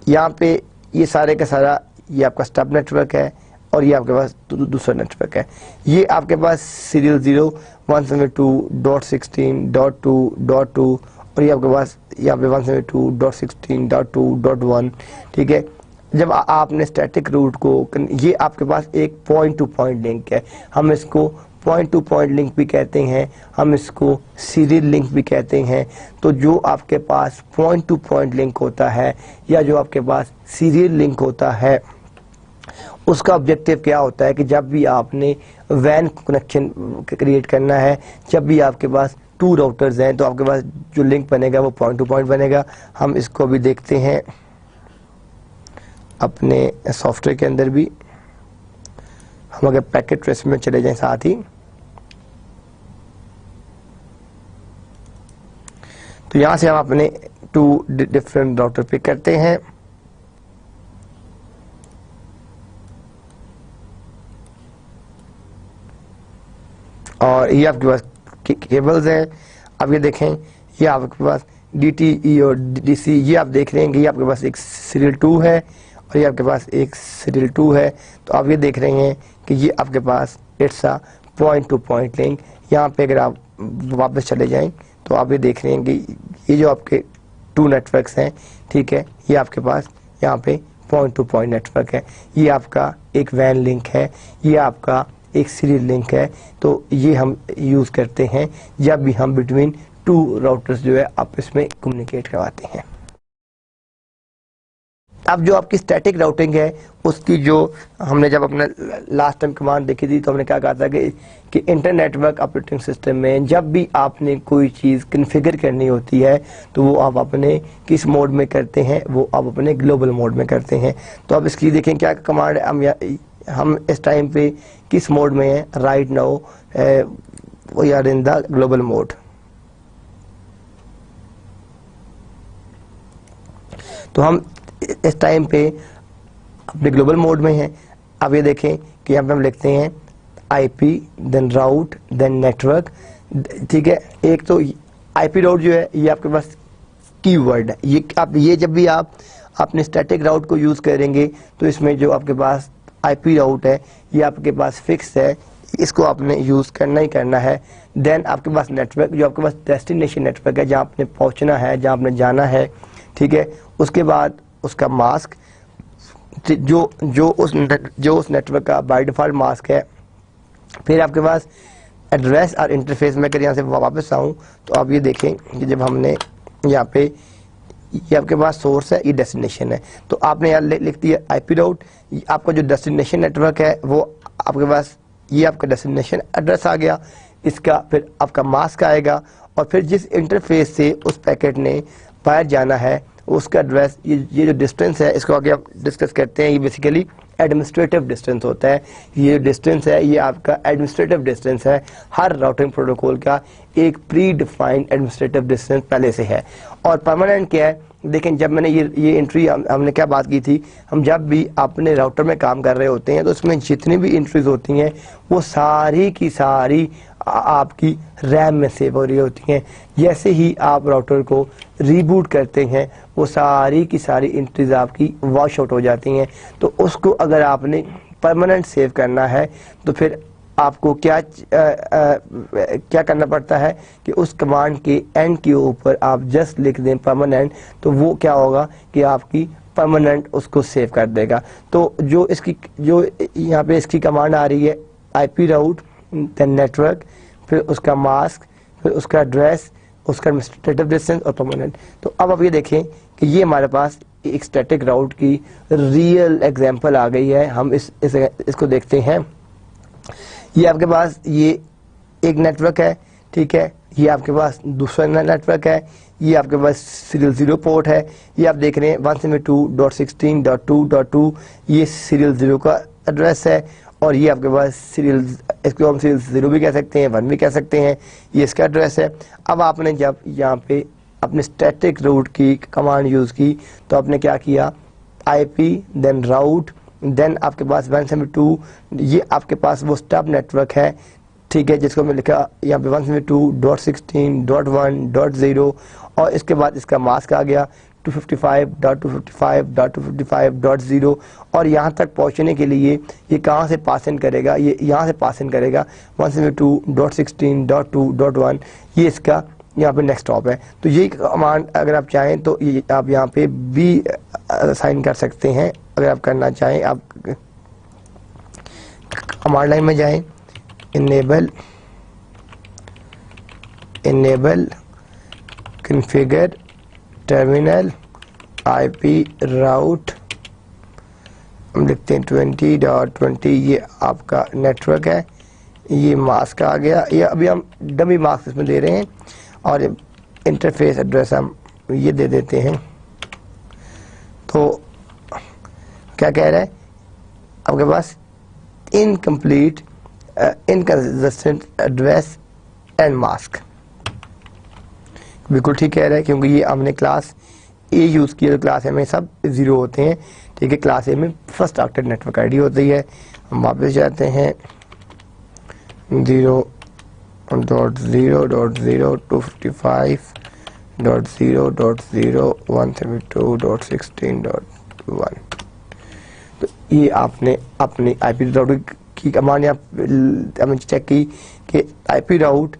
यहाँ पे ये सारे का सारा ये आपका स्टब नेटवर्क है और ये आपके पास दूसरा नेटवर्क है। ये आपके पास सीरियल 0 172.16.2.2 और ये आपके पास यहाँ पे 172.16.2.1, ठीक है। जब आपने स्टैटिक रूट को, ये आपके पास एक पॉइंट टू पॉइंट लिंक है, हम इसको पॉइंट टू पॉइंट लिंक भी कहते हैं, हम इसको सीरियल लिंक भी कहते हैं। तो जो आपके पास पॉइंट टू पॉइंट लिंक होता है या जो आपके पास सीरियल लिंक होता है, उसका ऑब्जेक्टिव क्या होता है कि जब भी आपने वैन कनेक्शन क्रिएट करना है, जब भी आपके पास टू राउटर्स हैं, तो आपके पास जो लिंक बनेगा वो पॉइंट टू पॉइंट बनेगा। हम इसको भी देखते हैं अपने सॉफ्टवेयर के अंदर भी। हम अगर पैकेट ट्रेस में चले जाएं साथ ही, तो यहां से हम अपने टू डिफरेंट राउटर पिक करते हैं और ये आपके पास केबल्स हैं। अब ये देखें, ये आपके पास DTE और DC, ये आप देख रहे हैं कि ये आपके पास एक सीरियल 2 है और ये आपके पास एक सीरियल 2 है। तो आप ये देख रहे हैं कि ये आपके पास it's a point to point link. यहाँ पे अगर आप वापस चले जाएं तो आप ये देख रहे हैं कि ये जो आपके टू नेटवर्क्स हैं, ठीक है, ये आपके पास यहाँ पे पॉइंट टू पॉइंट नेटवर्क है। ये आपका एक वैन लिंक है, ये आपका एक सीरियल लिंक है। तो ये हम यूज़ करते हैं जब भी हम बिटवीन टू राउटर्स जो है आपस में कम्युनिकेट करवाते हैं। अब जो आपकी स्टैटिक राउटिंग है उसकी जो हमने जब अपना लास्ट टाइम कमांड देखी थी तो हमने क्या कहा था कि इंटर नेटवर्क ऑपरेटिंग सिस्टम में जब भी आपने कोई चीज़ कन्फिगर करनी होती है तो वो आप अपने किस मोड में करते हैं, वो आप अपने ग्लोबल मोड में करते हैं। तो अब इसकी देखें क्या कमांड है, हम इस टाइम पे किस मोड में हैं, right now we are in the global mode. तो हम इस टाइम पे अपने ग्लोबल मोड में हैं। अब ये देखें कि यहाँ पे हम लिखते हैं IP देन राउट देन नेटवर्क, ठीक है। एक तो IP राउट जो है ये आपके पास कीवर्ड है, ये जब भी आप अपने स्टैटिक राउट को यूज़ करेंगे तो इसमें जो आपके पास IP राउट है ये आपके पास फिक्स है, इसको आपने यूज़ करना ही करना है। देन आपके पास नेटवर्क, जो आपके पास डेस्टिनेशन नेटवर्क है, जहाँ आपने पहुँचना है, जहाँ आपने जाना है, ठीक है। उसके बाद उसका मास्क, जो उस नेटवर्क का बाय डिफ़ॉल्ट मास्क है। फिर आपके पास एड्रेस और इंटरफेस में अगर यहाँ से वापस आऊँ तो आप ये देखें कि जब हमने यहाँ पे ये आपके पास सोर्स है, ये डेस्टिनेशन है, तो आपने यहाँ लिख दिया IP राउट। आपका जो डेस्टिनेशन नेटवर्क है वो आपके पास, ये आपका डेस्टिनेशन एड्रेस आ गया, इसका फिर आपका मास्क आएगा और फिर जिस इंटरफेस से उस पैकेट ने बाहर जाना है उसका एड्रेस, ये जो डिस्टेंस है इसको आगे आप डिस्कस करते हैं। ये बेसिकली एडमिनिस्ट्रेटिव डिस्टेंस होता है। ये डिस्टेंस है ये आपका एडमिनिस्ट्रेटिव डिस्टेंस है। हर राउटिंग प्रोटोकॉल का एक प्री डिफाइंड एडमिनिस्ट्रेटिव डिस्टेंस पहले से है। और परमानेंट क्या है, देखें जब मैंने ये एंट्री हमने क्या बात की थी, हम जब भी अपने राउटर में काम कर रहे होते हैं तो उसमें जितनी भी एंट्रीज होती हैं वो सारी की सारी आपकी रैम में सेव हो रही होती हैं। जैसे ही आप राउटर को रीबूट करते हैं वो सारी की सारी एंट्रीज आपकी वॉश आउट हो जाती हैं। तो उसको अगर आपने परमानेंट सेव करना है तो फिर आपको क्या करना पड़ता है कि उस कमांड के एंड के ऊपर आप जस्ट लिख दें परमानेंट, तो वो क्या होगा कि आपकी परमानेंट उसको सेव कर देगा। तो जो यहाँ पे इसकी कमांड आ रही है IP राउट, देन नेटवर्क, फिर उसका मास्क, फिर उसका एड्रेस, उसका एडमिनिस्ट्रेटिव डिस्टेंस और परमानेंट। तो अब आप ये देखें कि ये हमारे पास एक स्टैटिक राउट की रियल एग्जांपल आ गई है। हम इसको देखते हैं। ये आपके पास ये एक नेटवर्क है, ठीक है, ये आपके पास दूसरा नेटवर्क है, ये आपके पास सीरियल 0 पोर्ट है। ये आप देख रहे हैं 172.16.2.2 ये सीरियल 0 का एड्रेस है, और ये आपके पास सीरियल, इसको हम सीरियल 0 भी कह सकते हैं, 1 भी कह सकते हैं, ये इसका एड्रेस है। अब आपने जब यहाँ पे अपने स्टैटिक रूट की कमांड यूज़ की तो आपने क्या किया, IP देन राउट, देन आपके पास 172, ये आपके पास वो स्टब नेटवर्क है, ठीक है, जिसको मैं लिखा यहाँ पे 172.16.1.0, और इसके बाद इसका मास्क आ गया 255.255.255.0, और यहाँ तक पहुँचने के लिए ये कहाँ से पास इन करेगा, ये यहाँ से पास इन करेगा 172.16.2.1, ये इसका यहाँ पे नेक्स्ट स्टॉप है। तो ये कमांड अगर आप चाहें तो ये आप यहाँ पे भी असाइन कर सकते हैं। अगर आप करना चाहें आप कमांड लाइन में जाएं, इनेबल कॉन्फ़िगर टर्मिनल IP राउट, हम लिखते हैं 20.20, ये आपका नेटवर्क है, ये मास्क आ गया, ये अभी हम डमी मास्क इसमें दे रहे हैं, और इंटरफेस एड्रेस हम ये दे देते हैं। तो क्या कह रहा है आपके पास, incomplete inconsistent address and mask, बिल्कुल ठीक कह रहा है, क्योंकि ये हमने क्लास A यूज़ किया, तो क्लास A में सब 0 होते हैं, ठीक है, क्लास A में फर्स्ट ऑक्टेट नेटवर्क ID होती है। हम वापस जाते हैं 0.0.0.0.255.0.0 तो ये आपने अपनी IP राउट की कमांड हमने चेक की कि IP राउट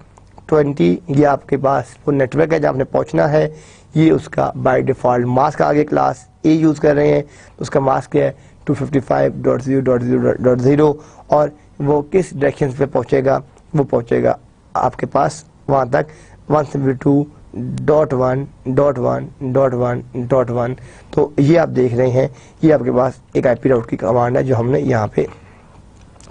20 ये आपके पास वो नेटवर्क है जहाँ आपने पहुँचना है। ये उसका बाय डिफ़ॉल्ट मास्क आगे क्लास A यूज़ कर रहे हैं, तो उसका मास्क है 255.0.0.0, और वो किस डायरेक्शन पे पहुँचेगा, वो पहुँचेगा आपके पास वहाँ तक 172.1.1.1.1. तो ये आप देख रहे हैं, ये आपके पास एक IP राउट की कमांड है जो हमने यहाँ पे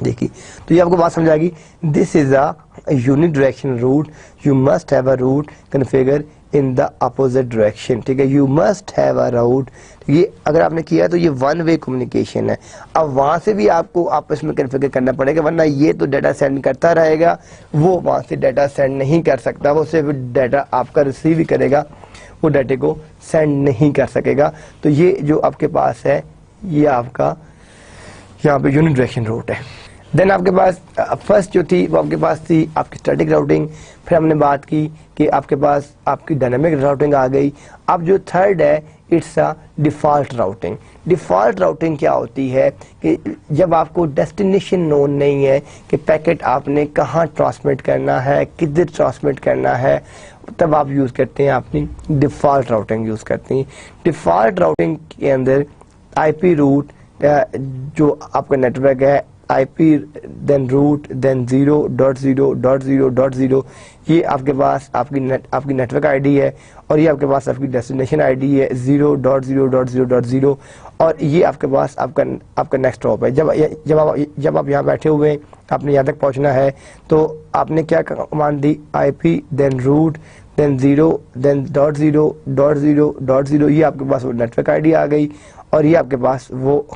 देखी। तो ये आपको बात समझ आएगी। This is a unique direction route, you must have a route configure in the opposite direction, ठीक है, you must have a route. ये अगर आपने किया तो ये वन वे कम्युनिकेशन है। अब वहाँ से भी आपको आपस में कॉन्फ़िगर करना पड़ेगा, वरना ये तो डाटा सेंड करता रहेगा, वो वहाँ से डाटा सेंड नहीं कर सकता, वो सिर्फ डाटा आपका रिसीव ही करेगा, वो डाटे को सेंड नहीं कर सकेगा। तो ये जो आपके पास है ये आपका यहाँ पे यूनिक डायरेक्शन रूट है। देन आपके पास फर्स्ट जो थी वो आपके पास थी आपकी स्टैटिक राउटिंग, फिर हमने बात की कि आपके पास आपकी डायनामिक राउटिंग आ गई। अब जो थर्ड है it's a default routing. Default routing क्या होती है कि जब आपको डेस्टिनेशन नोन नहीं है कि पैकेट आपने कहाँ ट्रांसमिट करना है, किधर ट्रांसमिट करना है, तब आप यूज़ करते हैं अपनी डिफ़ॉल्ट राउटिंग यूज़ करते हैं। डिफ़ॉल्ट राउटिंग के अंदर IP रूट जो आपका नेटवर्क है, IP देन रूट देन 0.0.0.0, ये आपके पास आपकी नेटवर्क ID है, और ये आपके पास आपकी डेस्टिनेशन ID है 0.0.0.0, और ये आपके पास आपका नेक्स्ट स्टॉप है। जब आप यहाँ बैठे हुए हैं, आपने यहाँ तक पहुँचना है, तो आपने क्या कमांड दी, IP then route then 0 then .0.0.0, ये आपके पास वो नेटवर्क ID आ गई, और ये आपके पास वो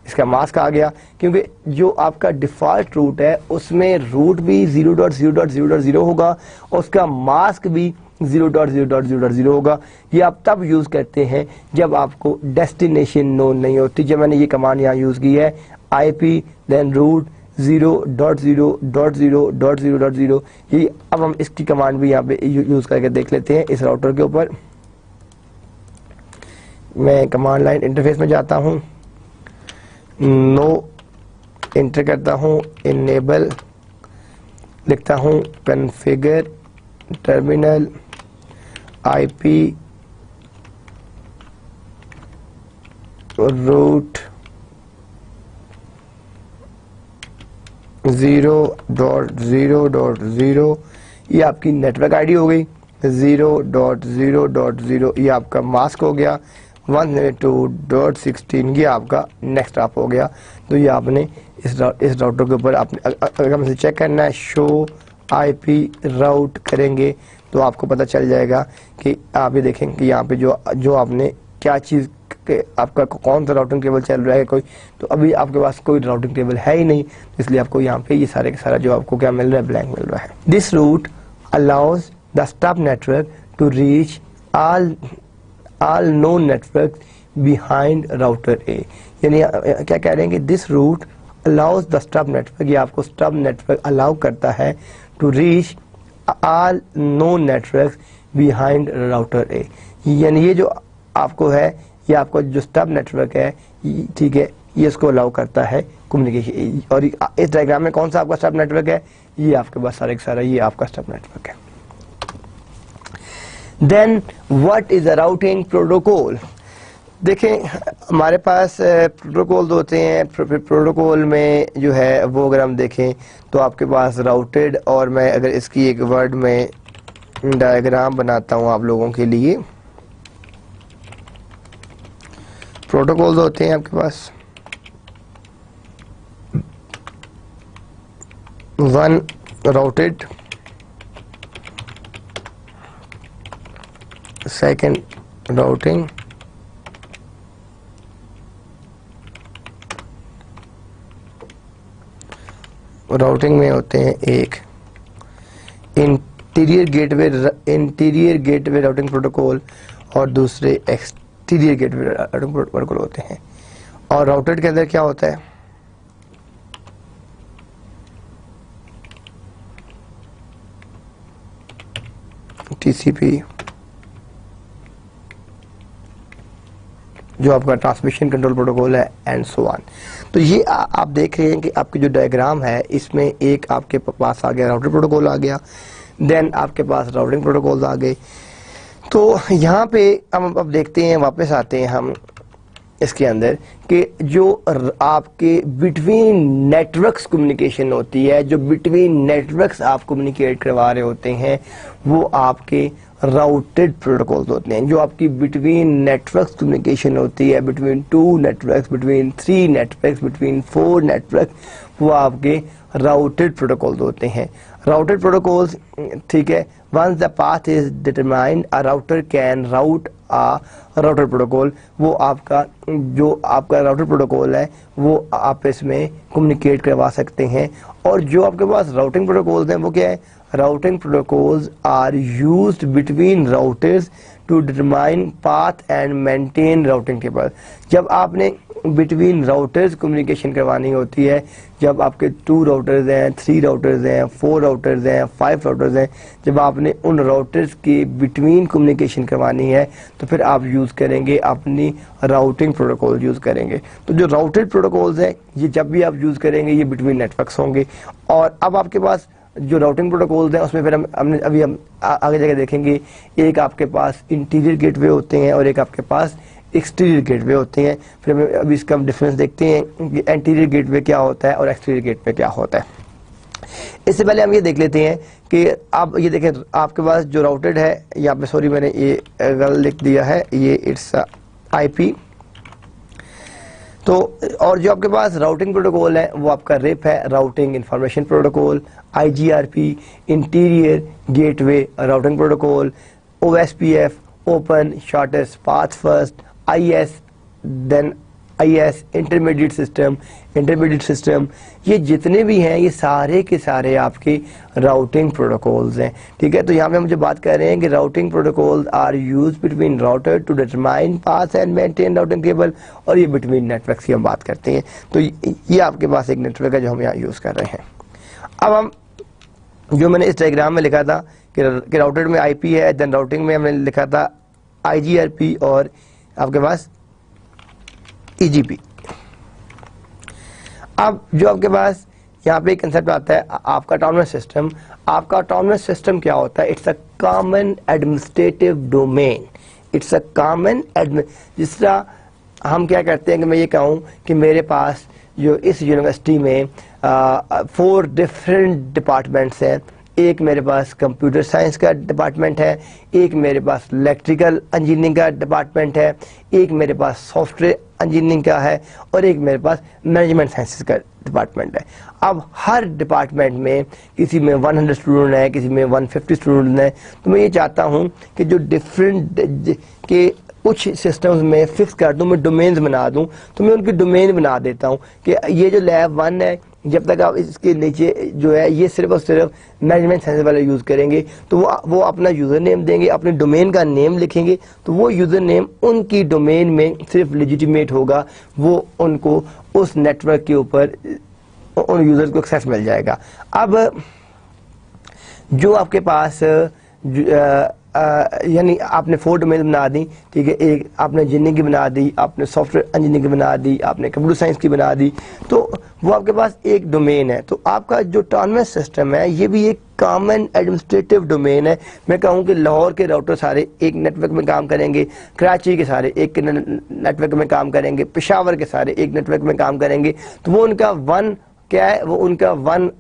इसका मास्क आ गया। क्योंकि जो आपका डिफ़ॉल्ट रूट है उसमें रूट भी 0.0.0.0 होगा और उसका मास्क भी 0.0.0.0 होगा। ये आप तब यूज़ करते हैं जब आपको डेस्टिनेशन नोन नहीं होती। जब मैंने ये कमांड यहाँ यूज़ की है IP देन रूट 0.0.0.0.0 ये अब हम इसकी कमांड भी यहाँ पे यूज करके देख लेते हैं इस राउटर के ऊपर। मैं कमांड लाइन इंटरफेस में जाता हूँ, नो एंटर करता हूँ, इनेबल लिखता हूँ, कॉन्फ़िगर टर्मिनल IP रूट 0.0.0 ये आपकी नेटवर्क आईडी हो गई। 0.0.0 ये आपका मास्क हो गया। 192.16 ये आपका नेक्स्ट आप हो गया। तो ये आपने इस राउटर के ऊपर आपने अगर हमसे चेक करना है, शो IP राउट करेंगे तो आपको पता चल जाएगा कि आप ये देखें कि यहाँ पे जो आपने क्या चीज़ आपका कौन सा राउटिंग टेबल चल रहा है कोई, तो अभी आपके पास कोई राउटिंग टेबल है ही नहीं, इसलिए आपको यहाँ पे ये सारे का सारा जो आपको क्या मिल रहा है, ब्लैंक मिल रहा है। This route allows the stub network to reach all known network behind router A. यानी क्या कह रहे हैं कि this route allows the stub network, ये आपको स्टब नेटवर्क अलाउ करता है to reach all known network behind router A. यानी ये जो आपको है, ये आपको जो स्टब नेटवर्क है, ठीक है, ये इसको अलाउ करता है कम्युनिकेशन। और इस डायग्राम में कौन सा आपका स्टब नेटवर्क है, ये आपके पास सारे का सारा ये आपका स्टब नेटवर्क है। Then what is a routing protocol. देखें हमारे पास प्रोटोकॉल होते हैं। प्रोटोकॉल में जो है वो अगर हम देखें तो आपके पास राउटेड, और मैं अगर इसकी एक वर्ड में डायग्राम बनाता हूं आप लोगों के लिए। प्रोटोकॉल्स होते हैं आपके पास, one routed, second routing, routing में होते हैं एक इंटीरियर गेटवे राउटिंग प्रोटोकॉल और दूसरे एक्सटीरियर गेटवे राउटिंग प्रोटोकॉल होते हैं। और राउटेड के अंदर क्या होता है, TCP जो आपका ट्रांसमिशन कंट्रोल प्रोटोकॉल है, एंड सो ऑन। तो ये आप देख रहे हैं कि आपकी जो डायग्राम है इसमें एक आपके पास आ गया राउटर प्रोटोकॉल आ गया, देन आपके पास राउटिंग प्रोटोकॉल्स आ गए। तो यहाँ पे हम अब देखते हैं, वापस आते हैं हम इसके अंदर कि जो आपके बिटवीन नेटवर्क्स कम्युनिकेशन होती है, जो बिटवीन नेटवर्क्स आप कम्युनिकेट करवा रहे होते हैं, वो आपके राउटेड प्रोटोकॉल्स होते हैं। जो आपकी बिटवीन नेटवर्क्स कम्युनिकेशन होती है, between 2 networks, between 3 networks, between 4 network, वो आपके राउटेड प्रोटोकॉल्स होते हैं। राउटेड प्रोटोकॉल्स, ठीक है, once the path is determined a router can route a router protocol. वो आपका जो आपका राउटर प्रोटोकॉल है वो आप इसमें कम्युनिकेट करवा सकते हैं। और जो आपके पास राउटिंग प्रोटोकॉल्स हैं वो क्या है, routing protocols are used between routers to determine path and maintain routing table. जब आपने बिटवीन राउटर्स कम्युनिकेशन करवानी होती है, जब आपके 2 राउटर्स हैं, 3 राउटर्स हैं, 4 राउटर्स हैं, 5 राउटर्स हैं, जब आपने उन राउटर्स के बिटवीन कम्युनिकेशन करवानी है तो फिर आप यूज़ करेंगे अपनी राउटिंग प्रोटोकॉल यूज़ करेंगे। तो जो राउटेड प्रोटोकॉल्स हैं ये जब भी आप यूज़ करेंगे ये बिटवीन नेटवर्क्स होंगे। और अब आपके पास जो राउटिंग प्रोटोकॉल्स हैं उसमें फिर हम आगे जाके देखेंगे, एक आपके पास इंटीरियर गेटवे होते हैं और एक आपके पास एक्सटीरियर गेटवे होते हैं। फिर हमें अभी इसका हम डिफरेंस देखते हैं कि इंटीरियर गेटवे क्या होता है और एक्सटीरियर गेटवे क्या होता है। इससे पहले हम ये देख लेते हैं कि अब ये देखें आपके पास जो राउटेड है, यहाँ पे सॉरी मैंने ये गलत लिख दिया है, ये इट्स IP। तो और जो आपके पास राउटिंग प्रोटोकॉल है वो आपका RIP है, routing information protocol, IGRP interior gateway routing protocol, OSPF open shortest path first, IS then IS intermediate system, ये जितने भी हैं ये सारे के सारे आपके राउटिंग प्रोटोकॉल्स हैं, ठीक है। तो यहाँ पे हम जो बात कर रहे हैं कि routing protocols are use between router to determine path and maintain routing table, और ये बिटवीन नेटवर्क्स की हम बात करते हैं। तो ये आपके पास एक नेटवर्क है जो हम यहाँ यूज़ कर रहे हैं। अब हम जो मैंने इस डायग्राम में लिखा था कि राउटर में IP है, देन राउटिंग में हमने लिखा था IGRP और आपके पास EGP। अब जो आपके पास यहाँ पे एक कंसेप्ट आता है आपका ऑटोनमस सिस्टम। आपका ऑटोनमस सिस्टम क्या होता है? It's a common administrative domain. It's a common जिस तरह हम क्या करते हैं कि मैं ये कहूँ कि मेरे पास जो इस यूनिवर्सिटी में 4 डिफरेंट डिपार्टमेंट्स हैं। एक मेरे पास कंप्यूटर साइंस का डिपार्टमेंट है, एक मेरे पास इलेक्ट्रिकल इंजीनियरिंग का डिपार्टमेंट है, एक मेरे पास सॉफ्टवेयर इंजीनियरिंग का है, और एक मेरे पास मैनेजमेंट साइंसेस का डिपार्टमेंट है। अब हर डिपार्टमेंट में किसी में 100 स्टूडेंट है, किसी में 150 स्टूडेंट है। तो मैं ये चाहता हूँ कि जो डिफरेंट के कुछ सिस्टम्स में फिक्स कर दूं, मैं डोमेन्स बना दूं, तो मैं उनकी डोमेन बना देता हूं कि ये जो लैब 1 है, जब तक आप इसके नीचे जो है ये सिर्फ और सिर्फ मैनेजमेंट साइंस वाले यूज़ करेंगे, तो वो अपना यूज़र नेम देंगे, अपने डोमेन का नेम लिखेंगे, तो वो यूज़र नेम उनकी डोमेन में सिर्फ लेजिटिमेट होगा, वो उनको उस नेटवर्क के ऊपर उन यूज़र को एक्सेस मिल जाएगा। अब जो आपके पास यानी आपने 4 डोमेन बना दी, ठीक है। एक आपने इंजीनियरिंग की बना दी, आपने सॉफ्टवेयर इंजीनियरिंग की बना दी, आपने कंप्यूटर साइंस की बना दी, तो वो आपके पास एक डोमेन है। तो आपका जो ऑटोनमस सिस्टम है ये भी एक कॉमन एडमिनिस्ट्रेटिव डोमेन है। मैं कहूँ कि लाहौर के राउटर सारे एक नेटवर्क में काम करेंगे, कराची के सारे एक नेटवर्क में काम करेंगे, पेशावर के सारे एक नेटवर्क में काम करेंगे, तो वो उनका वन क्या है, वो उनका वन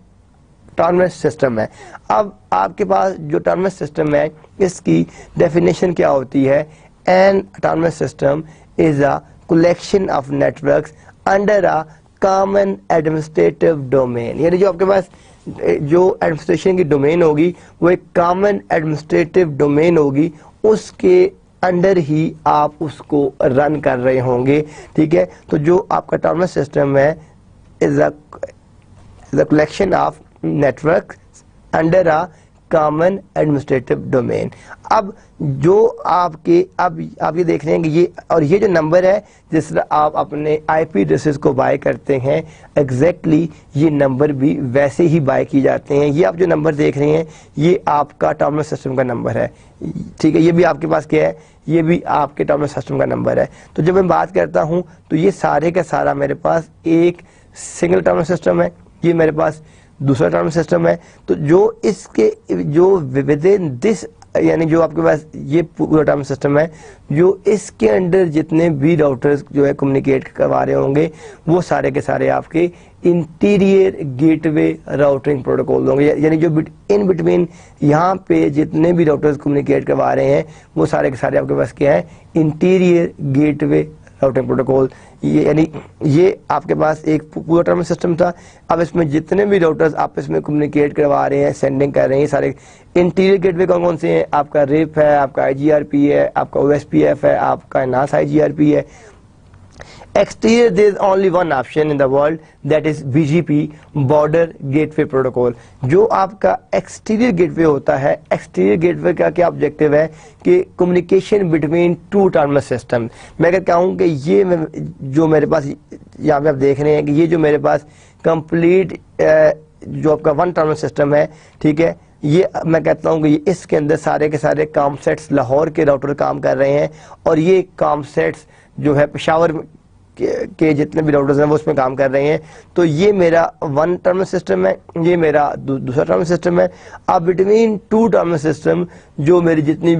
ऑटोनमस सिस्टम है। अब आपके पास जो ऑटोनमस सिस्टम है इसकी डेफिनेशन क्या होती है? An autonomous system is a collection of networks under a common administrative domain. यानी जो आपके पास जो एडमिनिस्ट्रेशन की डोमेन होगी वो एक कॉमन एडमिनिस्ट्रेटिव डोमेन होगी, उसके अंडर ही आप उसको रन कर रहे होंगे, ठीक है। तो जो आपका ऑटोनमस सिस्टम है is a collection of network under a common administrative domain. अब जो आपके अब आप ये देख रहे हैं कि ये जो नंबर है जिस तरह आप अपने IP एड्रेसेस को बाय करते हैं, एग्जैक्टली ये नंबर भी वैसे ही बाय की जाते हैं। ये आप जो नंबर देख रहे हैं ये आपका ऑटोनमस सिस्टम का नंबर है, ठीक है। ये भी आपके पास क्या है, ये भी आपके ऑटोनमस सिस्टम का नंबर है। तो जब मैं बात करता हूँ तो ये सारे का सारा मेरे पास एक सिंगल ऑटोनमस सिस्टम है, ये मेरे पास दूसरा ऑटोनमस सिस्टम है। तो जो इसके जो विद इन दिस यानी जो आपके पास ये पूरा ऑटोनमस सिस्टम है, जो इसके अंडर जितने भी राउटर्स जो है कम्युनिकेट करवा रहे होंगे वो सारे के सारे आपके इंटीरियर गेटवे राउटिंग प्रोटोकॉल होंगे। यानी जो इन बिटवीन यहाँ पे जितने भी राउटर्स कम्युनिकेट करवा रहे हैं वो सारे के सारे आपके पास क्या है, इंटीरियर गेटवे राउटिंग प्रोटोकॉल। ये यानी ये आपके पास एक पूरा ऑटोनमस सिस्टम था। अब इसमें जितने भी राउटर्स आपस में कम्युनिकेट करवा रहे हैं, सेंडिंग कर रहे हैं, सारे इंटीरियर गेटवे कौन से हैं? आपका RIP है, आपका IGRP है, आपका OSPF है, आपका NAS IGRP है। Exterior, there is only one option in the world, that is BGP, Border Gateway Protocol। जो आपका एक्सटीरियर गेटवे होता है, एक्सटीरियर गेटवे का क्या ऑब्जेक्टिव है कि कम्युनिकेशन बिटवीन 2 ऑटोनमस सिस्टम। मैं कहता हूँ कि ये जो मेरे पास यहाँ पे आप देख रहे हैं कि ये जो मेरे पास कंप्लीट जो आपका वन ऑटोनमस सिस्टम है, ठीक है, ये मैं कहता हूँ कि इसके अंदर सारे के सारे काम सेट्स लाहौर के राउटर काम कर रहे हैं, और ये काम सेट्स जो है पेशावर के जितने भी राउटर्स हैं वो उसमें काम कर रहे हैं। तो ये मेरा वन ऑटोनमस सिस्टम है, ये मेरा दूसरा ऑटोनमस सिस्टम है। अब बिटवीन 2 ऑटोनमस सिस्टम जो मेरी जितनी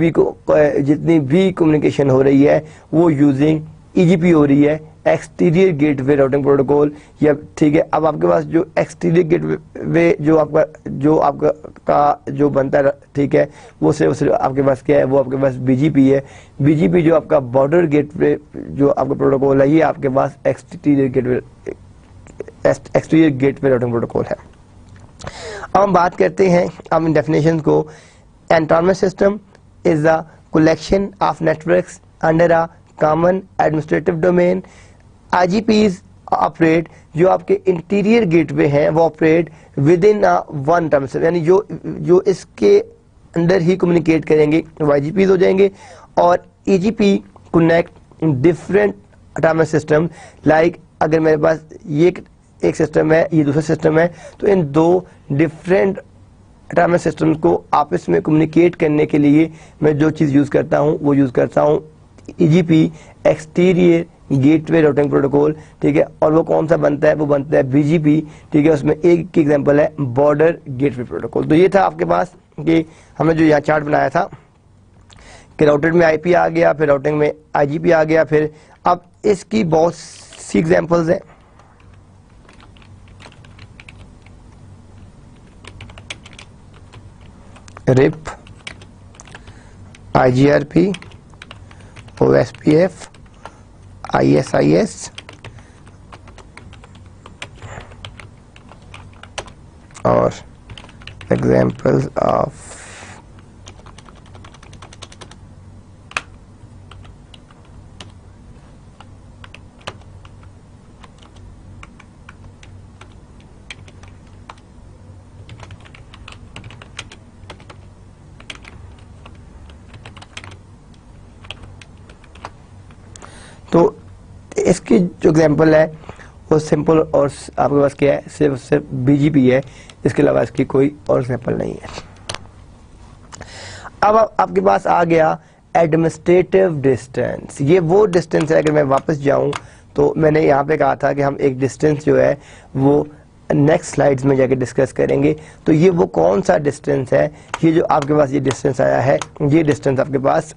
भी कम्युनिकेशन हो रही है वो यूजिंग EGP हो रही है, एक्सटीरियर गेटवे राउटिंग प्रोटोकॉल, या ठीक है। अब आपके पास जो एक्सटीरियर गेटवे जो आपका जो बनता है, ठीक है, वो सिर्फ आपके पास क्या है, वो आपके पास BGP है। BGP जो आपका बॉर्डर गेटवे जो आपका प्रोटोकॉल है, ये आपके पास एक्सटीरियर गेटवे राउटिंग प्रोटोकॉल है। अब हम बात करते हैं अब इन डेफिनेशन को। An autonomous system is a collection of networks under a common administrative domain। IGPs operate, जो आपके इंटीरियर गेटवे हैं वो operate within one term, यानी जो इसके अंदर ही कम्युनिकेट करेंगे वो IGPs हो जाएंगे। और EGP connect different autonomous system, like अगर मेरे पास ये एक सिस्टम है, ये दूसरा सिस्टम है, तो इन दो डिफरेंट ऑटोनमस सिस्टम को आपस में कम्युनिकेट करने के लिए मैं जो चीज़ यूज़ करता हूँ वो यूज़ करता हूँ EGP, exterior gateway routing protocol, ठीक है। और वो कौन सा बनता है, वो बनता है BGP, ठीक है। उसमें एक एग्जांपल है बॉर्डर गेटवे प्रोटोकॉल। तो ये था आपके पास कि हमने जो यहाँ चार्ट बनाया था कि राउटर में IP आ गया, फिर राउटिंग में IGP आ गया, फिर अब इसकी बहुत सी एग्जांपल्स हैं। RIP, IGRP, OSPF, ISIS, और examples of तो इसकी जो एग्जांपल है वो सिंपल और आपके पास क्या है, सिर्फ BGP है, इसके अलावा इसकी कोई और एग्जांपल नहीं है। अब आपके पास आ गया एडमिनिस्ट्रेटिव डिस्टेंस। ये वो डिस्टेंस है, अगर मैं वापस जाऊं तो मैंने यहाँ पे कहा था कि हम एक डिस्टेंस जो है वो नेक्स्ट स्लाइड्स में जाके डिस्कस करेंगे। तो ये वो कौन सा डिस्टेंस है, ये जो आपके पास ये डिस्टेंस आया है, ये डिस्टेंस आपके पास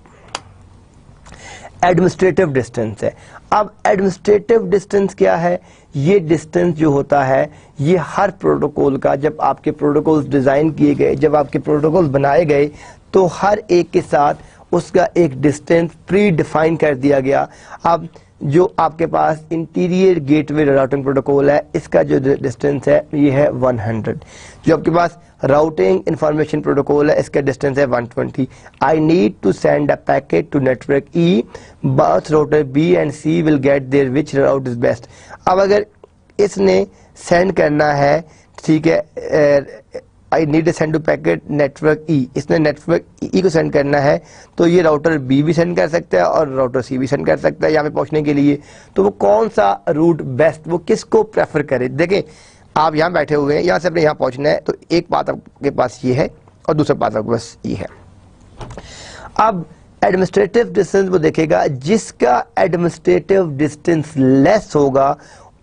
एडमिनिस्ट्रेटिव डिस्टेंस है। अब एडमिनिस्ट्रेटिव डिस्टेंस क्या है, ये डिस्टेंस जो होता है ये हर प्रोटोकॉल का, जब आपके प्रोटोकॉल्स डिजाइन किए गए, जब आपके प्रोटोकॉल्स बनाए गए, तो हर एक के साथ उसका एक डिस्टेंस प्री डिफाइन कर दिया गया। अब जो आपके पास इंटीरियर गेटवे राउटिंग प्रोटोकॉल है, इसका जो डिस्टेंस है ये है 100। जो आपके पास राउटिंग इंफॉर्मेशन प्रोटोकॉल है, इसका डिस्टेंस है 120। I need to send a packet to network E, both router B and C will get there which route is best. अब अगर इसने सेंड करना है, ठीक है, I need to send to packet network E, इसने network E को send करना है, तो ये राउटर B भी सेंड कर सकता है और राउटर C भी सेंड कर सकता है यहाँ पे पहुंचने के लिए। तो वो कौन सा रूट बेस्ट, वो किसको प्रेफर करे। देखें, आप यहाँ बैठे हुए हैं, यहाँ से अपने यहाँ पहुंचना है, तो एक बात आपके पास ये है और दूसरा बात आपके पास ये है। अब एडमिनिस्ट्रेटिव डिस्टेंस वो देखेगा, जिसका एडमिनिस्ट्रेटिव डिस्टेंस लेस होगा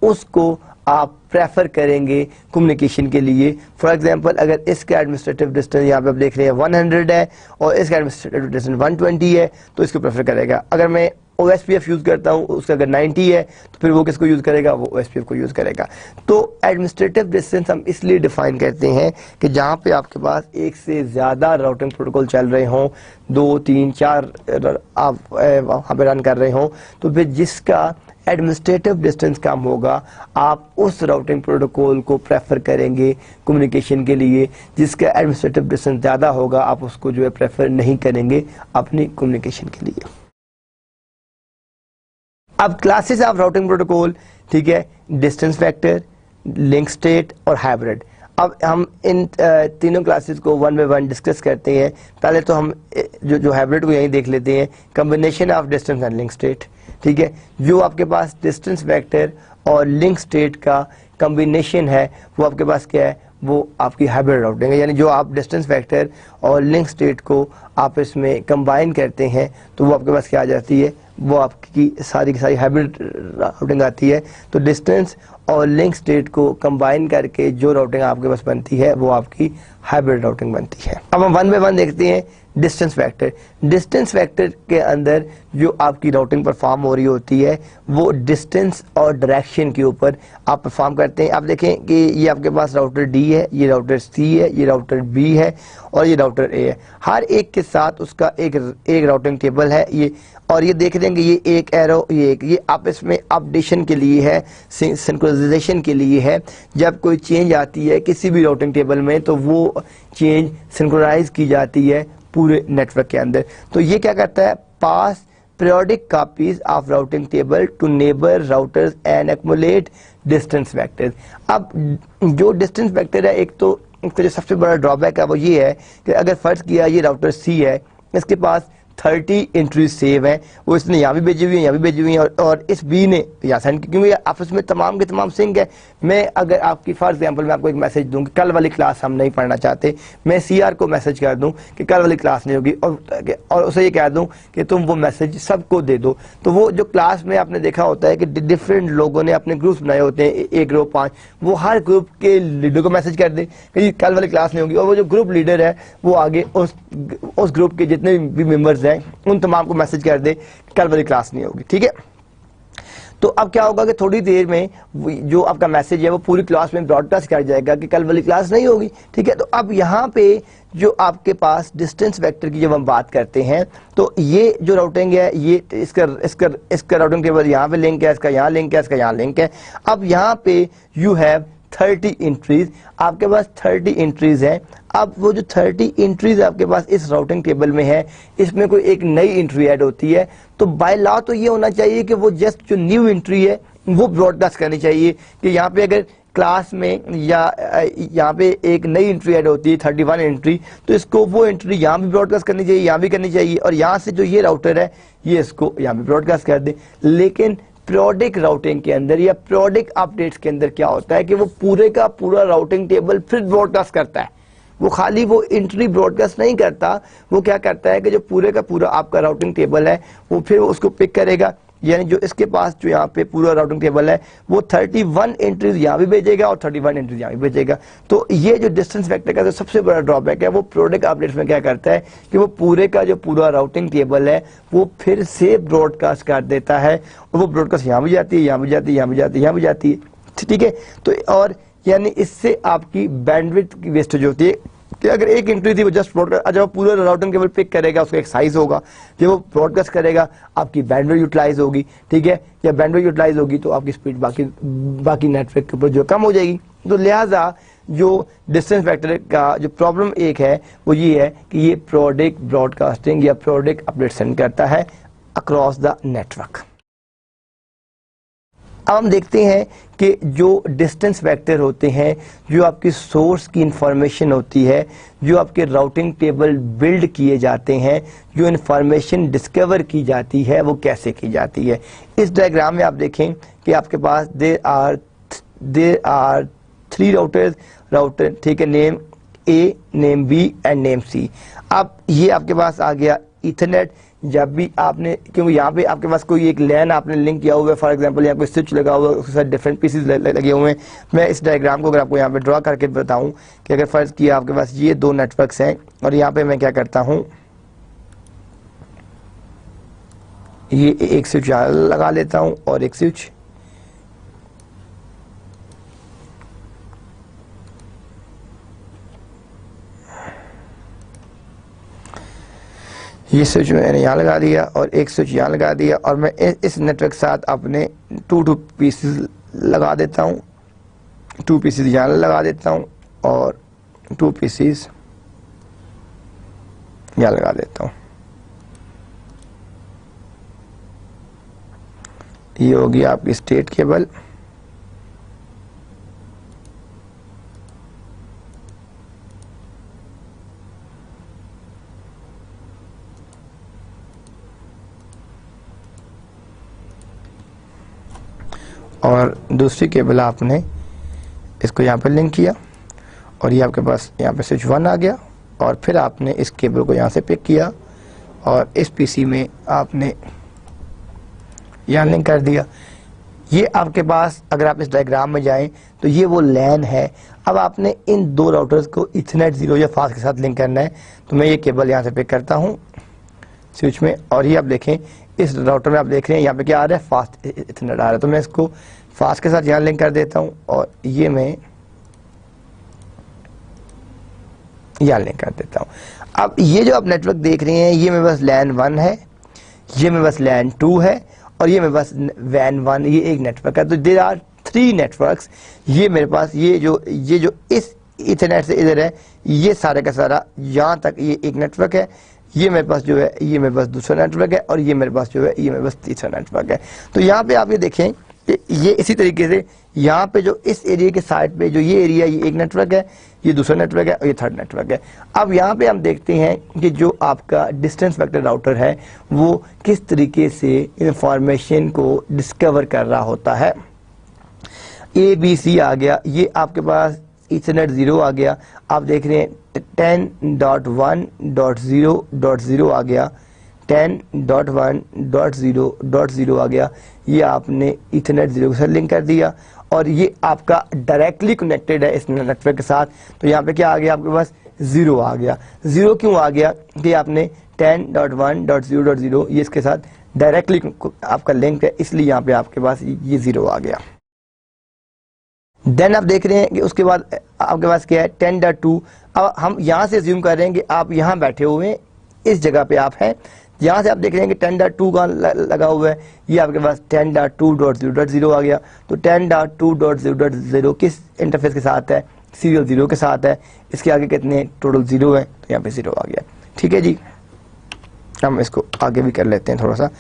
उसको आप प्रेफर करेंगे कम्युनिकेशन के लिए। फॉर एग्जांपल, अगर इसका एडमिनिस्ट्रेटिव डिस्टेंस यहाँ पे आप देख रहे हैं 100 है और इसका एडमिनिस्ट्रेटिव डिस्टेंस 120 है, तो इसको प्रेफर करेगा। अगर मैं OSPF यूज करता हूँ, उसका अगर 90 है, तो फिर वो किसको यूज करेगा, वो OSPF को यूज करेगा। तो एडमिनिस्ट्रेटिव डिस्टेंस हम इसलिए डिफाइन करते हैं कि जहाँ पे आपके पास एक से ज्यादा राउटिंग प्रोटोकॉल चल रहे हों, 2, 3, 4 आप वहाँ पे रन कर रहे हों, तो फिर जिसका एडमिनिस्ट्रेटिव डिस्टेंस कम होगा आप उस राउटिंग प्रोटोकॉल को प्रेफर करेंगे कम्युनिकेशन के लिए। जिसका एडमिनिस्ट्रेटिव डिस्टेंस ज़्यादा होगा आप उसको जो है प्रेफर नहीं करेंगे अपनी कम्युनिकेशन के लिए। अब क्लासेस ऑफ राउटिंग प्रोटोकॉल, ठीक है, डिस्टेंस वेक्टर, लिंक स्टेट और हाइब्रिड। अब हम इन तीनों क्लासेस को वन बाय वन डिस्कस करते हैं। पहले तो हम जो हाइब्रिड को यहीं देख लेते हैं, combination of distance and link state, ठीक है। जो आपके पास डिस्टेंस वेक्टर और लिंक स्टेट का कॉम्बिनेशन है वो आपके पास क्या है, वो आपकी हाइब्रिड राउटिंग है। यानी जो आप डिस्टेंस वेक्टर और लिंक स्टेट को आपस में कंबाइन करते हैं तो वो आपके पास क्या आ जाती है, वो आपकी सारी की सारी हाइब्रिड राउटिंग आती है। तो डिस्टेंस और लिंक स्टेट को कंबाइन करके जो राउटिंग आपके पास बनती है वो आपकी हाइब्रिड राउटिंग बनती है। अब हम वन बाय वन देखते हैं। डिस्टेंस वेक्टर, डिस्टेंस वेक्टर के अंदर जो आपकी राउटिंग परफॉर्म हो रही होती है वो डिस्टेंस और डायरेक्शन के ऊपर आप परफॉर्म करते हैं। आप देखें कि ये आपके पास राउटर D है, ये राउटर C है, ये राउटर B है और ये राउटर A है। हर एक के साथ उसका एक राउटिंग टेबल है ये, और ये देख देंगे ये एक एरो, ये आपस में अपडेशन के लिए है, सिंक्रोनाइजेशन के लिए है। जब कोई चेंज आती है किसी भी राउटिंग टेबल में तो वो चेंज सिंक्रोनाइज की जाती है पूरे नेटवर्क के अंदर। तो ये क्या करता है, पास periodic copies of routing table to neighbor routers and accumulate distance vectors। अब जो distance vector है, एक तो जो सबसे बड़ा ड्रॉबैक है वो ये है कि अगर फर्ज किया ये राउटर सी है, इसके पास 30 एंट्रीज सेव हैं, वो इसने यहाँ भी भेजी हुई है, यहाँ भी भेजी हुई है, और इस बी ने यहाँ सेंड, क्योंकि आपस में तमाम के तमाम सिंक है। मैं अगर आपकी फॉर एग्जांपल मैं आपको एक मैसेज दूँ कि कल वाली क्लास हम नहीं पढ़ना चाहते, मैं सीआर को मैसेज कर दूँ कि कल वाली क्लास नहीं होगी, और उसे ये कह दूँ कि तुम वो मैसेज सबको दे दो, तो वो जो क्लास में आपने देखा होता है कि डिफरेंट लोगों ने अपने ग्रुप्स बनाए होते हैं, एक ग्रुप 5, वो हर ग्रुप के लीडर को मैसेज कर दे कि कल वाली क्लास नहीं होगी, और वो जो ग्रुप लीडर है वो आगे उस ग्रुप के जितने भी मेंबर्स उन तमाम को मैसेज कर दे कल वाली क्लास नहीं होगी। ठीक है, तो अब क्या होगा कि थोड़ी देर में जो आपका मैसेज है वो पूरी क्लास में ब्रॉडकास्ट कर जाएगा कि कल वाली क्लास नहीं होगी। ठीक है, तो अब यहाँ पे जो आपके पास डिस्टेंस वेक्टर की जब हम बात करते हैं, तो ये जो राउटिंग है, ये इसका राउटिंग टेबल यहाँ पे लिंक है, इसका यहाँ लिंक है, इसका यहाँ लिंक है। अब यहाँ पे यू हैव 30 एंट्रीज, आपके पास 30 एंट्रीज हैं। अब वो जो 30 एंट्रीज आपके पास इस राउटिंग टेबल में है, इसमें कोई एक नई एंट्री ऐड होती है, तो बाय लॉ तो ये होना चाहिए कि वो जस्ट जो न्यू एंट्री है वो ब्रॉडकास्ट करनी चाहिए कि यहाँ पे अगर क्लास में या यहाँ पे एक नई एंट्री ऐड होती है 31 एंट्री, तो इसको वो एंट्री यहाँ भी ब्रॉडकास्ट करनी चाहिए, यहाँ भी करनी चाहिए, और यहाँ से जो ये राउटर है ये इसको यहाँ भी ब्रॉडकास्ट कर दे। लेकिन पीरियोडिक राउटिंग के अंदर या पीरियोडिक अपडेट्स के अंदर क्या होता है कि वो पूरे का पूरा राउटिंग टेबल फिर ब्रॉडकास्ट करता है, वो खाली वो एंट्री ब्रॉडकास्ट नहीं करता, वो क्या करता है कि जो पूरे का पूरा आपका राउटिंग टेबल है वो फिर उसको पिक करेगा, यानी जो इसके पास जो यहाँ पे पूरा राउटिंग टेबल है वो 31 एंट्रीज यहाँ भी भेजेगा और 31 एंट्रीज यहाँ भी भेजेगा। तो ये जो डिस्टेंस वेक्टर का जो सबसे बड़ा ड्रॉबैक है वो पीरियोडिक अपडेट्स में क्या करता है कि वो पूरे का जो पूरा राउटिंग टेबल है वो फिर से ब्रॉडकास्ट कर देता है, और वो ब्रॉडकास्ट यहाँ भी जाती है, यहाँ भी जाती है, यहाँ भी जाती है, यहाँ भी जाती है। ठीक है, तो और यानी इससे आपकी बैंडविड्थ की वेस्टेज होती है कि अगर एक एंट्री थी वो जस्ट ब्रॉडकास्ट, जब पूरा राउटिंग केबल पिक करेगा उसका एक साइज होगा, जब वो ब्रॉडकास्ट करेगा आपकी बैंडविड्थ यूटिलाइज होगी। ठीक है, जब बैंडविड्थ यूटिलाइज होगी तो आपकी स्पीड बाकी नेटवर्क के ऊपर जो कम हो जाएगी। तो लिहाजा जो डिस्टेंस वेक्टर का जो प्रॉब्लम एक है वो ये है कि ये पीरियोडिक ब्रॉडकास्टिंग या पीरियोडिक अपडेट सेंड करता है अक्रॉस द नेटवर्क। अब हम देखते हैं कि जो डिस्टेंस वेक्टर होते हैं, जो आपकी सोर्स की इंफॉर्मेशन होती है, जो आपके राउटिंग टेबल बिल्ड किए जाते हैं, जो इंफॉर्मेशन डिस्कवर की जाती है वो कैसे की जाती है। इस डायग्राम में आप देखें कि आपके पास देयर आर 3 राउटर, ठीक है, name A, name B and name C. अब ये आपके पास आ गया ईथरनेट। जब भी आपने, क्योंकि यहाँ पे आपके पास कोई एक लैन आपने लिंक किया हुआ है, फॉर एग्जांपल यहाँ कोई स्विच लगा हुआ है, उसके साथ डिफरेंट पीसेस लगे हुए हैं। मैं इस डायग्राम को अगर आपको यहाँ पे ड्रॉ करके बताऊं कि अगर फर्ज किया आपके पास ये 2 नेटवर्क्स हैं और यहाँ पे मैं क्या करता हूँ, ये एक स्विच लगा लेता हूँ और एक स्विच ये स्विच मैंने यहाँ लगा दिया और एक स्विच यहाँ लगा दिया, और मैं इस नेटवर्क के साथ अपने 2 पीसेस लगा देता हूँ, 2 पीसेस यहाँ लगा देता हूँ और 2 पीसेस यहाँ लगा देता हूँ। ये होगी आपकी स्टेट केबल। और दूसरी केबल आपने इसको यहाँ पे लिंक किया और ये आपके पास यहाँ पे स्विच 1 आ गया, और फिर आपने इस केबल को यहाँ से पिक किया और इस पीसी में आपने यहाँ लिंक कर दिया। ये आपके पास अगर आप इस डायग्राम में जाएं तो ये वो लैन है। अब आपने इन 2 राउटर्स को ईथरनेट 0 या फास्ट के साथ लिंक करना है, तो मैं ये केबल यहाँ से पिक करता हूँ स्विच में, और ये आप देखें इस राउटर में आप देख रहे हैं यहाँ पे क्या आ रहा है, फास्ट ईथरनेट आ रहा है, तो मैं इसको फास्ट के साथ यहाँ लिंक कर देता हूँ और ये मैं यहाँ लिंक कर देता हूँ। अब ये जो आप नेटवर्क देख रहे हैं ये मेरे पास लैन 1 है, ये मेरे पास लैन 2 है और ये मेरे पास वैन 1, ये एक नेटवर्क है। तो देयर आर 3 नेटवर्क्स। ये मेरे पास ये जो इस ईथरनेट से इधर है, ये सारे का सारा यहाँ तक ये एक नेटवर्क है, ये मेरे पास जो है ये मेरे पास दूसरा नेटवर्क है, और ये मेरे पास जो है ये मेरे पास तीसरा नेटवर्क है। तो यहाँ पे आप ये देखें कि ये इसी तरीके से यहाँ पे जो इस एरिया के साइड पे जो ये एरिया, ये एक नेटवर्क है, ये दूसरा नेटवर्क है, और ये थर्ड नेटवर्क है। अब यहाँ पे हम देखते हैं कि जो आपका डिस्टेंस वेक्टर राउटर है वो किस तरीके से इंफॉर्मेशन को डिस्कवर कर रहा होता है। ABC आ गया, ये आपके पास ईथरनेट 0 आ गया, आप देख रहे हैं 10.1.0.0 आ गया, 10.1.0.0 आ गया, ये आपने ईथरनेट 0 के साथ लिंक कर दिया, और ये आपका डायरेक्टली कनेक्टेड है इस नेटवर्क के साथ। तो यहाँ पे क्या आ गया आपके पास 0 आ गया। 0 क्यों आ गया कि आपने 10.1.0.0 ये इसके साथ डायरेक्टली आपका लिंक है, इसलिए यहाँ पे आपके पास ये 0 आ गया। देन आप देख रहे हैं कि उसके बाद आपके पास क्या है 10.2। अब हम यहाँ से ज्यूम कर रहे हैं कि आप यहाँ बैठे हुए हैं, इस जगह पे आप हैं, यहाँ से आप देख रहे हैं कि 10.2 का लगा हुआ है, ये आपके पास 10.2.0.0 आ गया। तो 10.2.0.0 किस इंटरफेस के साथ है, सीरियल 0 के साथ है, इसके आगे कितने टोटल 0 है, तो यहाँ पे 0 आ गया। ठीक है जी, हम इसको आगे भी कर लेते हैं थोड़ा सा।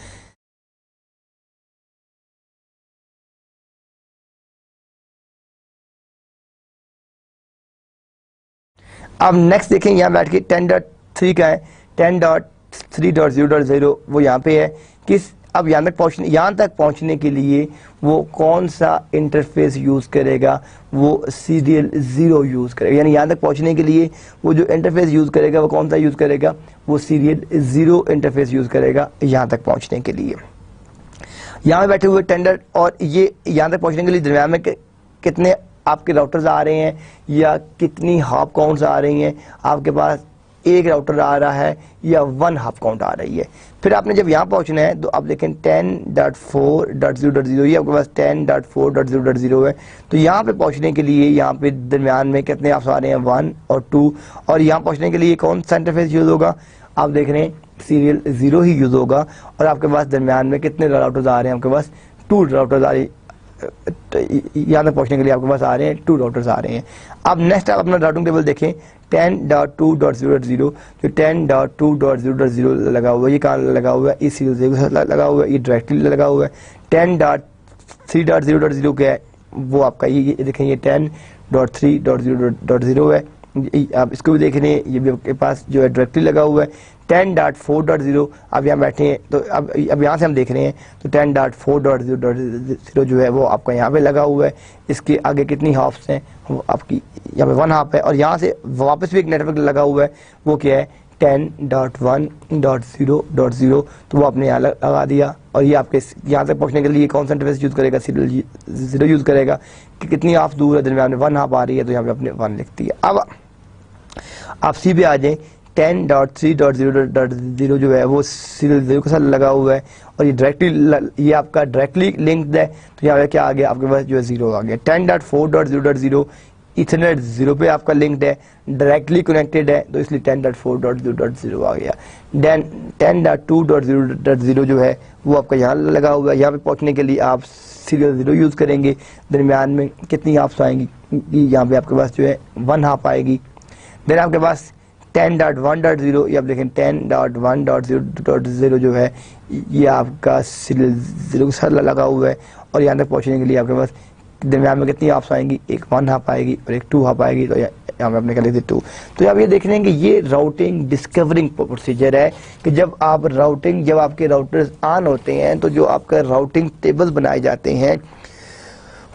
अब नेक्स्ट देखें, यहाँ बैठ के 10.3 का है, 10.3.0.0 वो यहाँ पे है। किस अब यहाँ तक पहुँचने के लिए वो कौन सा इंटरफेस यूज़ करेगा, वो सीरियल 0 यूज़ करेगा। यानी यहाँ तक पहुँचने के लिए वो जो इंटरफेस यूज़ करेगा वो कौन सा यूज़ करेगा, वो सीरियल 0 इंटरफेस यूज़ करेगा यहाँ तक पहुँचने के लिए। यहाँ पे बैठे हुए टेंडर, और ये यहाँ तक पहुँचने के लिए दरम्यान में कितने आपके राउटर्स आ रहे हैं या कितनी हॉप काउंट्स आ रही हैं, आपके पास एक राउटर आ रहा है या 1 हॉप काउंट आ रही है। फिर आपने जब यहाँ पहुँचना है तो आप देखें 10.4.0.0 ये आपके पास 10.4.0.0 है। तो यहाँ पे पहुँचने के लिए यहाँ पे दरम्यान में कितने हॉप्स आ रहे हैं, 1 और 2, और यहाँ पहुँचने के लिए कौन सा इंटरफेस यूज़ होगा, आप देख रहे हैं सीरियल 0 ही यूज़ होगा। और आपके पास दरम्यान में कितने राउटर्स आ रहे हैं, आपके पास 2 राउटर्स आ रही, यहाँ तक पहुँचने के लिए आपके पास आ रहे हैं 2 राउटर्स आ रहे हैं। अब नेक्स्ट आप अपना राउटिंग टेबल देखें 10.2.0.0, जो 10.2.0.0 लगा हुआ है, ये कहाँ लगा हुआ है, इस सीरियल 0 के साथ लगा हुआ है, ये डायरेक्टली लगा हुआ है। 10.3.0.0 क्या है, वो आपका ये देखें ये 10.3.0.0 है, आप इसको भी देख रहे हैं, ये भी आपके पास जो है डायरेक्टली लगा हुआ है। 10.4.0 अब यहाँ बैठे हैं, तो अब यहाँ से हम देख रहे हैं तो 10.4.0.0 जो है वो आपका यहाँ पे लगा हुआ है। इसके आगे कितनी हॉप्स हैं, वो आपकी यहाँ पे 1 हॉप है, और यहाँ से वापस भी एक नेटवर्क लगा हुआ है, वो क्या है 10.1.0.0, तो वो आपने यहाँ लगा दिया। और ये आपके यहाँ तक पहुँचने के लिए कौन सा इंटरफेस यूज़ करेगा, सीरियल 0 यूज़ करेगा। कि कितनी हॉप दूर है, दरम्यान में 1 हॉप आ रही है, तो यहाँ पे आपने 1 लिख दिया। अब आप सी पे आ जाएं, 10.3.0.0 जो है वो सीरियल 0 के साथ लगा हुआ है, और ये डायरेक्टली ये आपका डायरेक्टली लिंक्ड है, तो यहाँ पे क्या आ गया आपके पास जो है 0 आ गया। 10.4.0.0 इथरनेट 0 पे आपका लिंक्ड है, डायरेक्टली कनेक्टेड है, तो इसलिए 10.4.0.0 आ गया। देन 10.2.0.0 जो है वो आपका यहाँ लगा हुआ है, यहाँ पे पहुँचने के लिए आप सीरियल 0 यूज़ करेंगे, दरमियान में कितनी हॉप्स आएंगी, यहाँ पे आपके पास जो है 1 हॉप आएगी। देन आपके पास 10.1.0 ये आप देखें 10.1.0.0 जो है ये आपका सीरियल 0 के साथ लगा हुआ है, और यहाँ तक पहुँचने के लिए आपके पास दरम्यान में कितनी हॉप्स आएंगी, एक 1 हॉप आएगी और एक 2 हॉप आएगी, तो यहाँ पे आपने कर ली थी 2। तो आप ये देख रहे हैं कि ये राउटिंग डिस्कवरिंग प्रोसीजर है कि जब आपके राउटर्स ऑन होते हैं तो जो आपका राउटिंग टेबल बनाए जाते हैं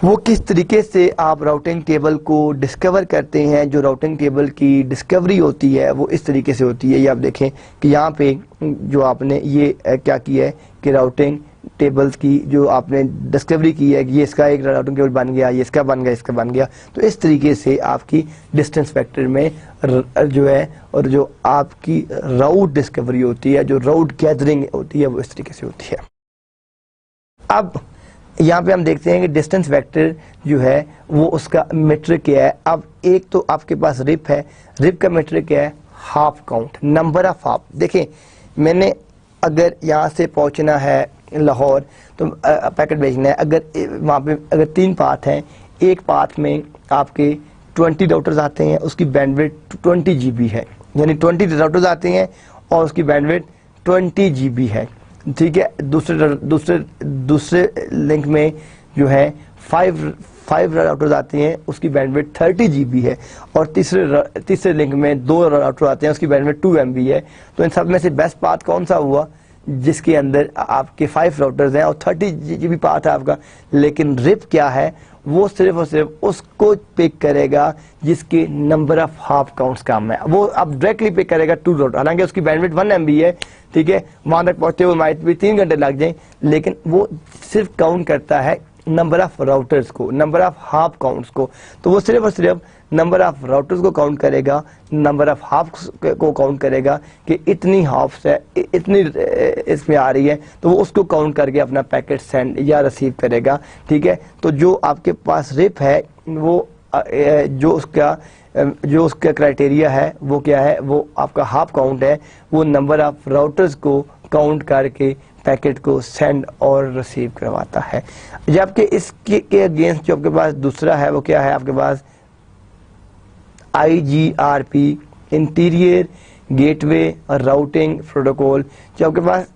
वो किस तरीके से आप राउटिंग टेबल को डिस्कवर करते हैं। जो राउटिंग टेबल की डिस्कवरी होती है वो इस तरीके से होती है। ये आप देखें कि यहाँ पे जो आपने ये क्या किया है कि राउटिंग टेबल्स की जो आपने डिस्कवरी की है, ये इसका एक राउटिंग टेबल बन गया, ये इसका बन गया, इसका बन गया। तो इस तरीके से आपकी डिस्टेंस वेक्टर में जो है और जो आपकी राउट डिस्कवरी होती है, जो राउट गैदरिंग होती है, वो इस तरीके से होती है। अब यहाँ पे हम देखते हैं कि डिस्टेंस वेक्टर जो है वो उसका मीट्रिक क्या है। अब एक तो आपके पास रिप है, रिप का मीट्रिक क्या है, half count, number of half. देखें मैंने अगर यहाँ से पहुँचना है लाहौर तो पैकेट भेजना है, अगर वहाँ पे अगर 3 पाथ हैं, एक पाथ में आपके 20 राउटर्स आते हैं, उसकी बैंडविड्थ 20 GB है, यानी 20 राउटर्स आते हैं और उसकी बैंडविड्थ 20 GB है, ठीक है। दूसरे लिंक में जो है 5 राउटर्स आते हैं, उसकी बैंडविड्थ 30 GB है, और तीसरे लिंक में 2 राउटर आते हैं, उसकी बैंडविड्थ 2 MB है। तो इन सब में से बेस्ट पाथ कौन सा हुआ? जिसके अंदर आपके 5 राउटर्स हैं और 30 GB पाथ है आपका। लेकिन रिप क्या है? वो सिर्फ और सिर्फ उसको पिक करेगा जिसके नंबर ऑफ हाफ काउंट्स कम है। वो अब डायरेक्टली पिक करेगा 2 राउटर, हालांकि उसकी बैंडविड्थ 1 MB है, ठीक है। वहां तक पहुंचते हुए माइट भी 3 घंटे लग जाए, लेकिन वो सिर्फ काउंट करता है नंबर ऑफ राउटर्स को, नंबर ऑफ हाफ काउंट्स को। तो वो सिर्फ और सिर्फ नंबर ऑफ राउटर्स को काउंट करेगा, नंबर ऑफ हाफ को काउंट करेगा कि इतनी हाफ्स है, इतनी इसमें आ रही है, तो वो उसको काउंट करके अपना पैकेट सेंड या रिसीव करेगा, ठीक है। तो जो आपके पास रिप है, वो जो उसका क्राइटेरिया है वो क्या है? वो आपका हाफ काउंट है, वो नंबर ऑफ राउटर्स को काउंट करके पैकेट को सेंड और रिसीव करवाता है। जबकि इसके अगेंस्ट जो आपके पास दूसरा है वो क्या है? आपके पास IGRP, interior gateway routing protocol. जो आपके पास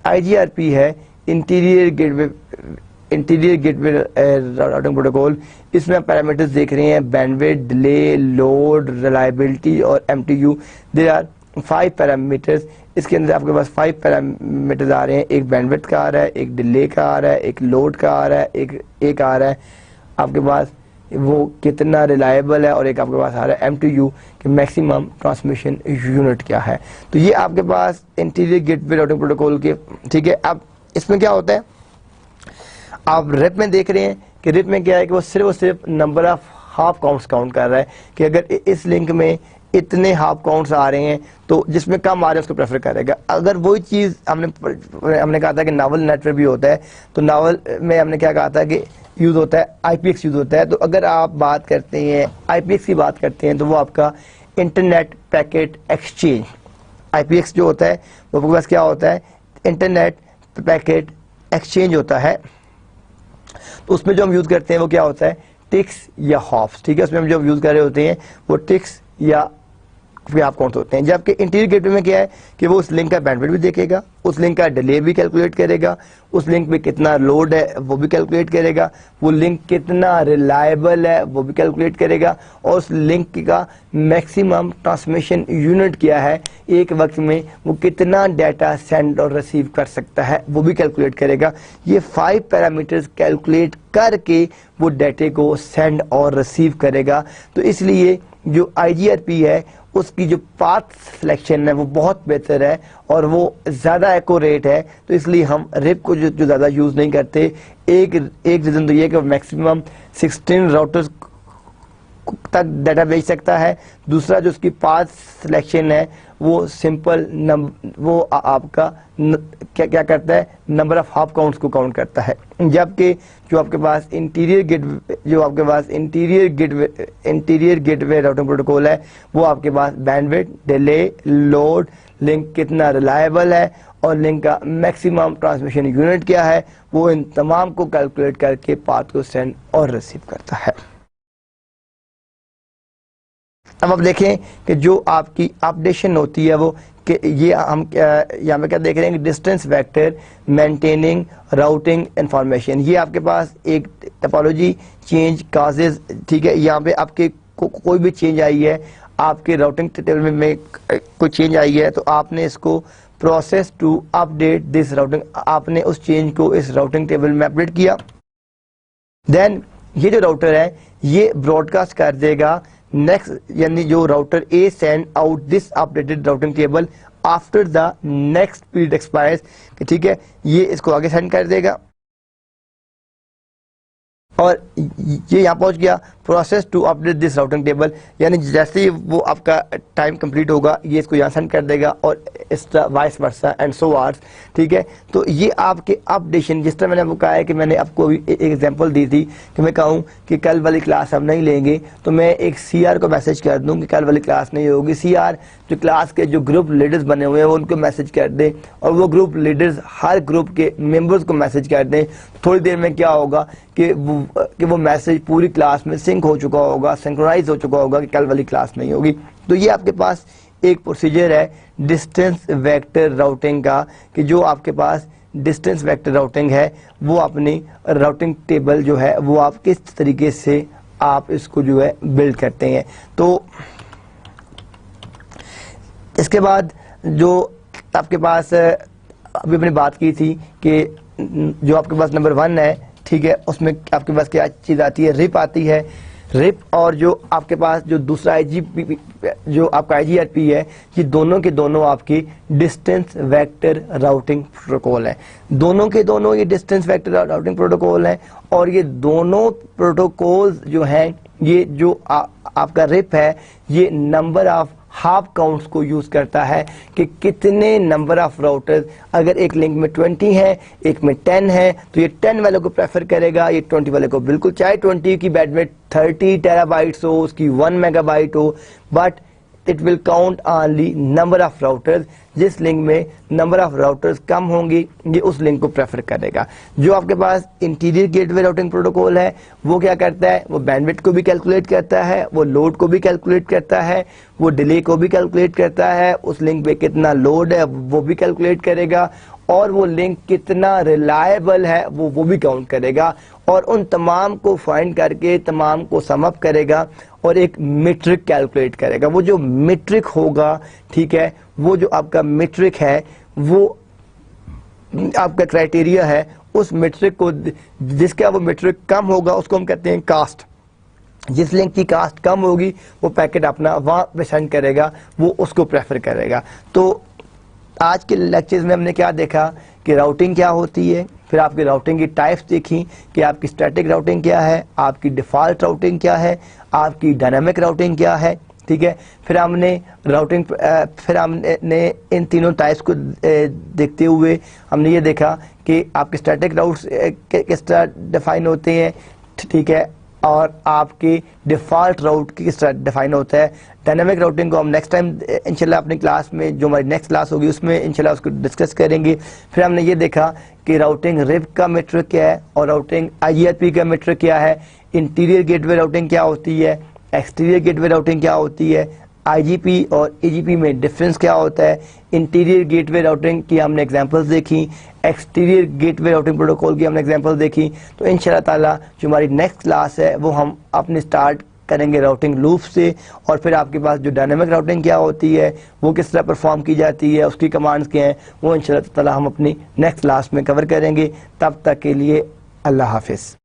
IGRP है, इंटीरियर गेटवे राउटिंग प्रोटोकॉल, इसमें आप पैरामीटर्स देख रहे हैं, बैंडविड्थ, डिले, लोड, रिलायबिलिटी और MTU। There are 5 parameters. इसके अंदर आपके पास 5 पैरामीटर्स आ रहे हैं, एक बैंडविड्थ का आ रहा है, एक डिले का आ रहा है, एक लोड का आ रहा है, एक आ रहा है आपके पास वो कितना रिलायबल है, और एक आपके पास आ रहा है MTU कि मैक्सिमम ट्रांसमिशन यूनिट क्या है। तो ये आपके पास इंटीरियर गेटवे राउटिंग प्रोटोकॉल के, ठीक है। अब इसमें क्या होता है? आप रिप में देख रहे हैं कि रिप में क्या है कि वो सिर्फ number of half counts count कर रहा है कि अगर इस लिंक में इतने हाफ काउंट्स आ रहे हैं तो जिसमें कम आ रहे हैं उसको प्रेफर करेगा। अगर वही चीज़ हमने कहा था कि नावल नेटवर्क भी होता है, तो नावल में हमने क्या कहा था कि यूज़ होता है IPX यूज़ होता है। तो अगर आप बात करते हैं IPX की बात करते हैं तो वो आपका इंटरनेट पैकेट एक्सचेंज, IPX जो होता है वो आपके पास क्या होता है? इंटरनेट पैकेट एक्सचेंज होता है। तो उसमें जो हम यूज़ करते हैं वो क्या होता है? टिक्स या हॉप्स, ठीक है। उसमें हम जो यूज़ कर रहे होते हैं वो टिक्स या आप काउंट होते हैं। जबकि इंटीरियर गेटवे में क्या है कि वो उस लिंक का बैंडविड्थ भी देखेगा, उस लिंक का डिले भी कैलकुलेट करेगा, उस लिंक पे कितना लोड है वो भी कैलकुलेट करेगा, वो लिंक कितना रिलायबल है वो भी कैलकुलेट करेगा, और उस लिंक का मैक्सिमम ट्रांसमिशन यूनिट क्या है, एक वक्त में वो कितना डाटा सेंड और रिसीव कर सकता है वो भी कैलकुलेट करेगा। ये 5 पैरामीटर्स कैलकुलेट करके वो डाटे को सेंड और रिसीव करेगा। तो इसलिए जो IGRP है उसकी जो पाथ सिलेक्शन है वो बहुत बेहतर है और वो ज़्यादा एक्यूरेट है। तो इसलिए हम रिप को जो ज़्यादा यूज़ नहीं करते। एक रीज़न तो ये कि मैक्सिमम 16 राउटर्स तक डाटा भेज सकता है। दूसरा जो उसकी पाथ सिलेक्शन है वो सिंपल वो आपका क्या करता है? नंबर ऑफ हाफ काउंट्स को काउंट करता है। जबकि जो आपके पास इंटीरियर गेटवे राउटिंग प्रोटोकॉल है वो आपके पास बैंडविड्थ, डिले, लोड, लिंक कितना रिलायबल है और लिंक का मैक्सिमम ट्रांसमिशन यूनिट क्या है, वो इन तमाम को कैलकुलेट करके पाथ को सेंड और रिसीव करता है। अब आप देखें कि जो आपकी अपडेशन होती है वो कि ये हम यहाँ पे क्या देख रहे हैं कि distance vector maintaining routing information. ये आपके पास एक टोपोलॉजी चेंज काजेज, ठीक है। यहाँ पे आपके कोई भी चेंज आई है, आपके राउटिंग टेबल में कोई चेंज आई है, तो आपने इसको process to update this routing, आपने उस चेंज को इस राउटिंग टेबल में अपडेट किया। देन ये जो राउटर है ये ब्रॉडकास्ट कर देगा नेक्स्ट, यानी जो router A send out this updated routing table after the next period expires, ठीक है। ये इसको आगे सेंड कर देगा और ये यहाँ पहुंच गया process to update this routing table, यानी जैसे ही वो आपका टाइम कंप्लीट होगा ये इसको यहाँ सेंड कर देगा और इस वाइस वर्सा एंड सो आर्स, ठीक है। तो ये आपके अपडेशन, जिस तरह मैंने आपको कहा है कि मैंने आपको अभी एक एग्जांपल दी थी कि मैं कहूँ कि कल वाली क्लास हम नहीं लेंगे तो मैं एक CR को मैसेज कर दूँ कि कल वाली क्लास नहीं होगी। CR जो क्लास के जो ग्रुप लीडर्स बने हुए हैं वो उनको मैसेज कर दें और वो ग्रुप लीडर्स हर ग्रुप के मेंबर्स को मैसेज कर दें। थोड़ी देर में क्या होगा कि वो मैसेज पूरी क्लास में सिंक हो चुका होगा, सिंक्रोनाइज हो चुका होगा कि कल वाली क्लास नहीं होगी। तो ये आपके पास एक प्रोसीजर है डिस्टेंस वेक्टर राउटिंग का, कि जो आपके पास डिस्टेंस वेक्टर राउटिंग है वो अपनी राउटिंग टेबल जो है वो आप किस तरीके से आप इसको जो है बिल्ड करते हैं। तो इसके बाद जो आपके पास अभी अपने बात की थी कि जो आपके पास नंबर 1 है, ठीक है, उसमें आपके पास क्या चीज़ आती है, रिप आती है। रिप और जो आपके पास जो दूसरा आईजीपी जो आपका आईजीआरपी है, ये दोनों के दोनों आपकी डिस्टेंस वेक्टर राउटिंग प्रोटोकॉल है। दोनों के दोनों ये डिस्टेंस वेक्टर राउटिंग प्रोटोकॉल है, और ये दोनों प्रोटोकॉल्स जो हैं, ये जो आपका रिप है ये नंबर ऑफ हाफ काउंट्स को यूज करता है कि कितने नंबर ऑफ राउटर्स, अगर एक लिंक में 20 है, एक में 10 है, तो ये 10 वाले को प्रेफर करेगा, ये 20 वाले को बिल्कुल, चाहे 20 की बैंडविड्थ 30 टेराबाइट्स हो, उसकी 1 मेगाबाइट हो, but it will count only number of routers. जिस लिंक में नंबर ऑफ राउटर्स कम होंगी ये उस लिंक को प्रेफर करेगा। जो आपके पास इंटीरियर गेटवे राउटिंग प्रोटोकॉल है वो क्या करता है, वो बैंडविड्थ को भी कैलकुलेट करता है, वो लोड को भी कैलकुलेट करता है, वो डिले को भी कैलकुलेट करता है, उस लिंक पे कितना लोड है वो भी कैलकुलेट करेगा, और वो लिंक कितना रिलायबल है वो भी काउंट करेगा, और उन तमाम को फाइंड करके तमाम को सम अप करेगा और एक मीट्रिक कैलकुलेट करेगा। वो जो मीट्रिक होगा, ठीक है, वो जो आपका मीट्रिक है वो आपका क्राइटेरिया है, उस मीट्रिक को जिसका वो मीट्रिक कम होगा उसको हम कहते हैं कास्ट। जिस लिंक की कास्ट कम होगी वो पैकेट अपना वहां पे सेंड करेगा, वो उसको प्रेफर करेगा। तो आज के लेक्चर्स में हमने क्या देखा कि राउटिंग क्या होती है, फिर आपकी राउटिंग की टाइप्स देखी कि आपकी स्टैटिक राउटिंग क्या है, आपकी डिफ़ॉल्ट राउटिंग क्या है, आपकी डायनामिक राउटिंग क्या है, ठीक है। फिर हमने इन तीनों टाइप्स को देखते हुए हमने ये देखा कि आपके स्टैटिक राउट्स किस तरह डिफाइन होते हैं, ठीक है, और आपकी डिफ़ॉल्ट राउट किस तरह डिफाइन होता है। डायनामिक राउटिंग को हम नेक्स्ट टाइम इंशाल्लाह अपनी क्लास में, जो हमारी नेक्स्ट क्लास होगी उसमें इंशाल्लाह उसको डिस्कस करेंगे। फिर हमने ये देखा कि राउटिंग रिप का मीट्रिक क्या है और राउटिंग आईजीआरपी का मीट्रिक क्या है, इंटीरियर गेटवे राउटिंग क्या होती है, एक्सटीरियर गेटवे राउटिंग क्या होती है, आईजीपी और ईजीपी में डिफरेंस क्या होता है। इंटीरियर गेटवे राउटिंग की हमने एग्जांपल्स देखी, एक्सटीरियर गेटवे राउटिंग प्रोटोकॉल की हमने एग्जांपल्स देखी। तो इंशाल्लाह ताला जो हमारी नेक्स्ट क्लास है वो हम अपने स्टार्ट करेंगे राउटिंग लूप से, और फिर आपके पास जो डायनामिक राउटिंग क्या होती है, वो किस तरह परफॉर्म की जाती है, उसकी कमांड्स क्या हैं, वो इंशाल्लाह ताला हम अपनी नेक्स्ट क्लास में कवर करेंगे। तब तक के लिए अल्लाह हाफिज़।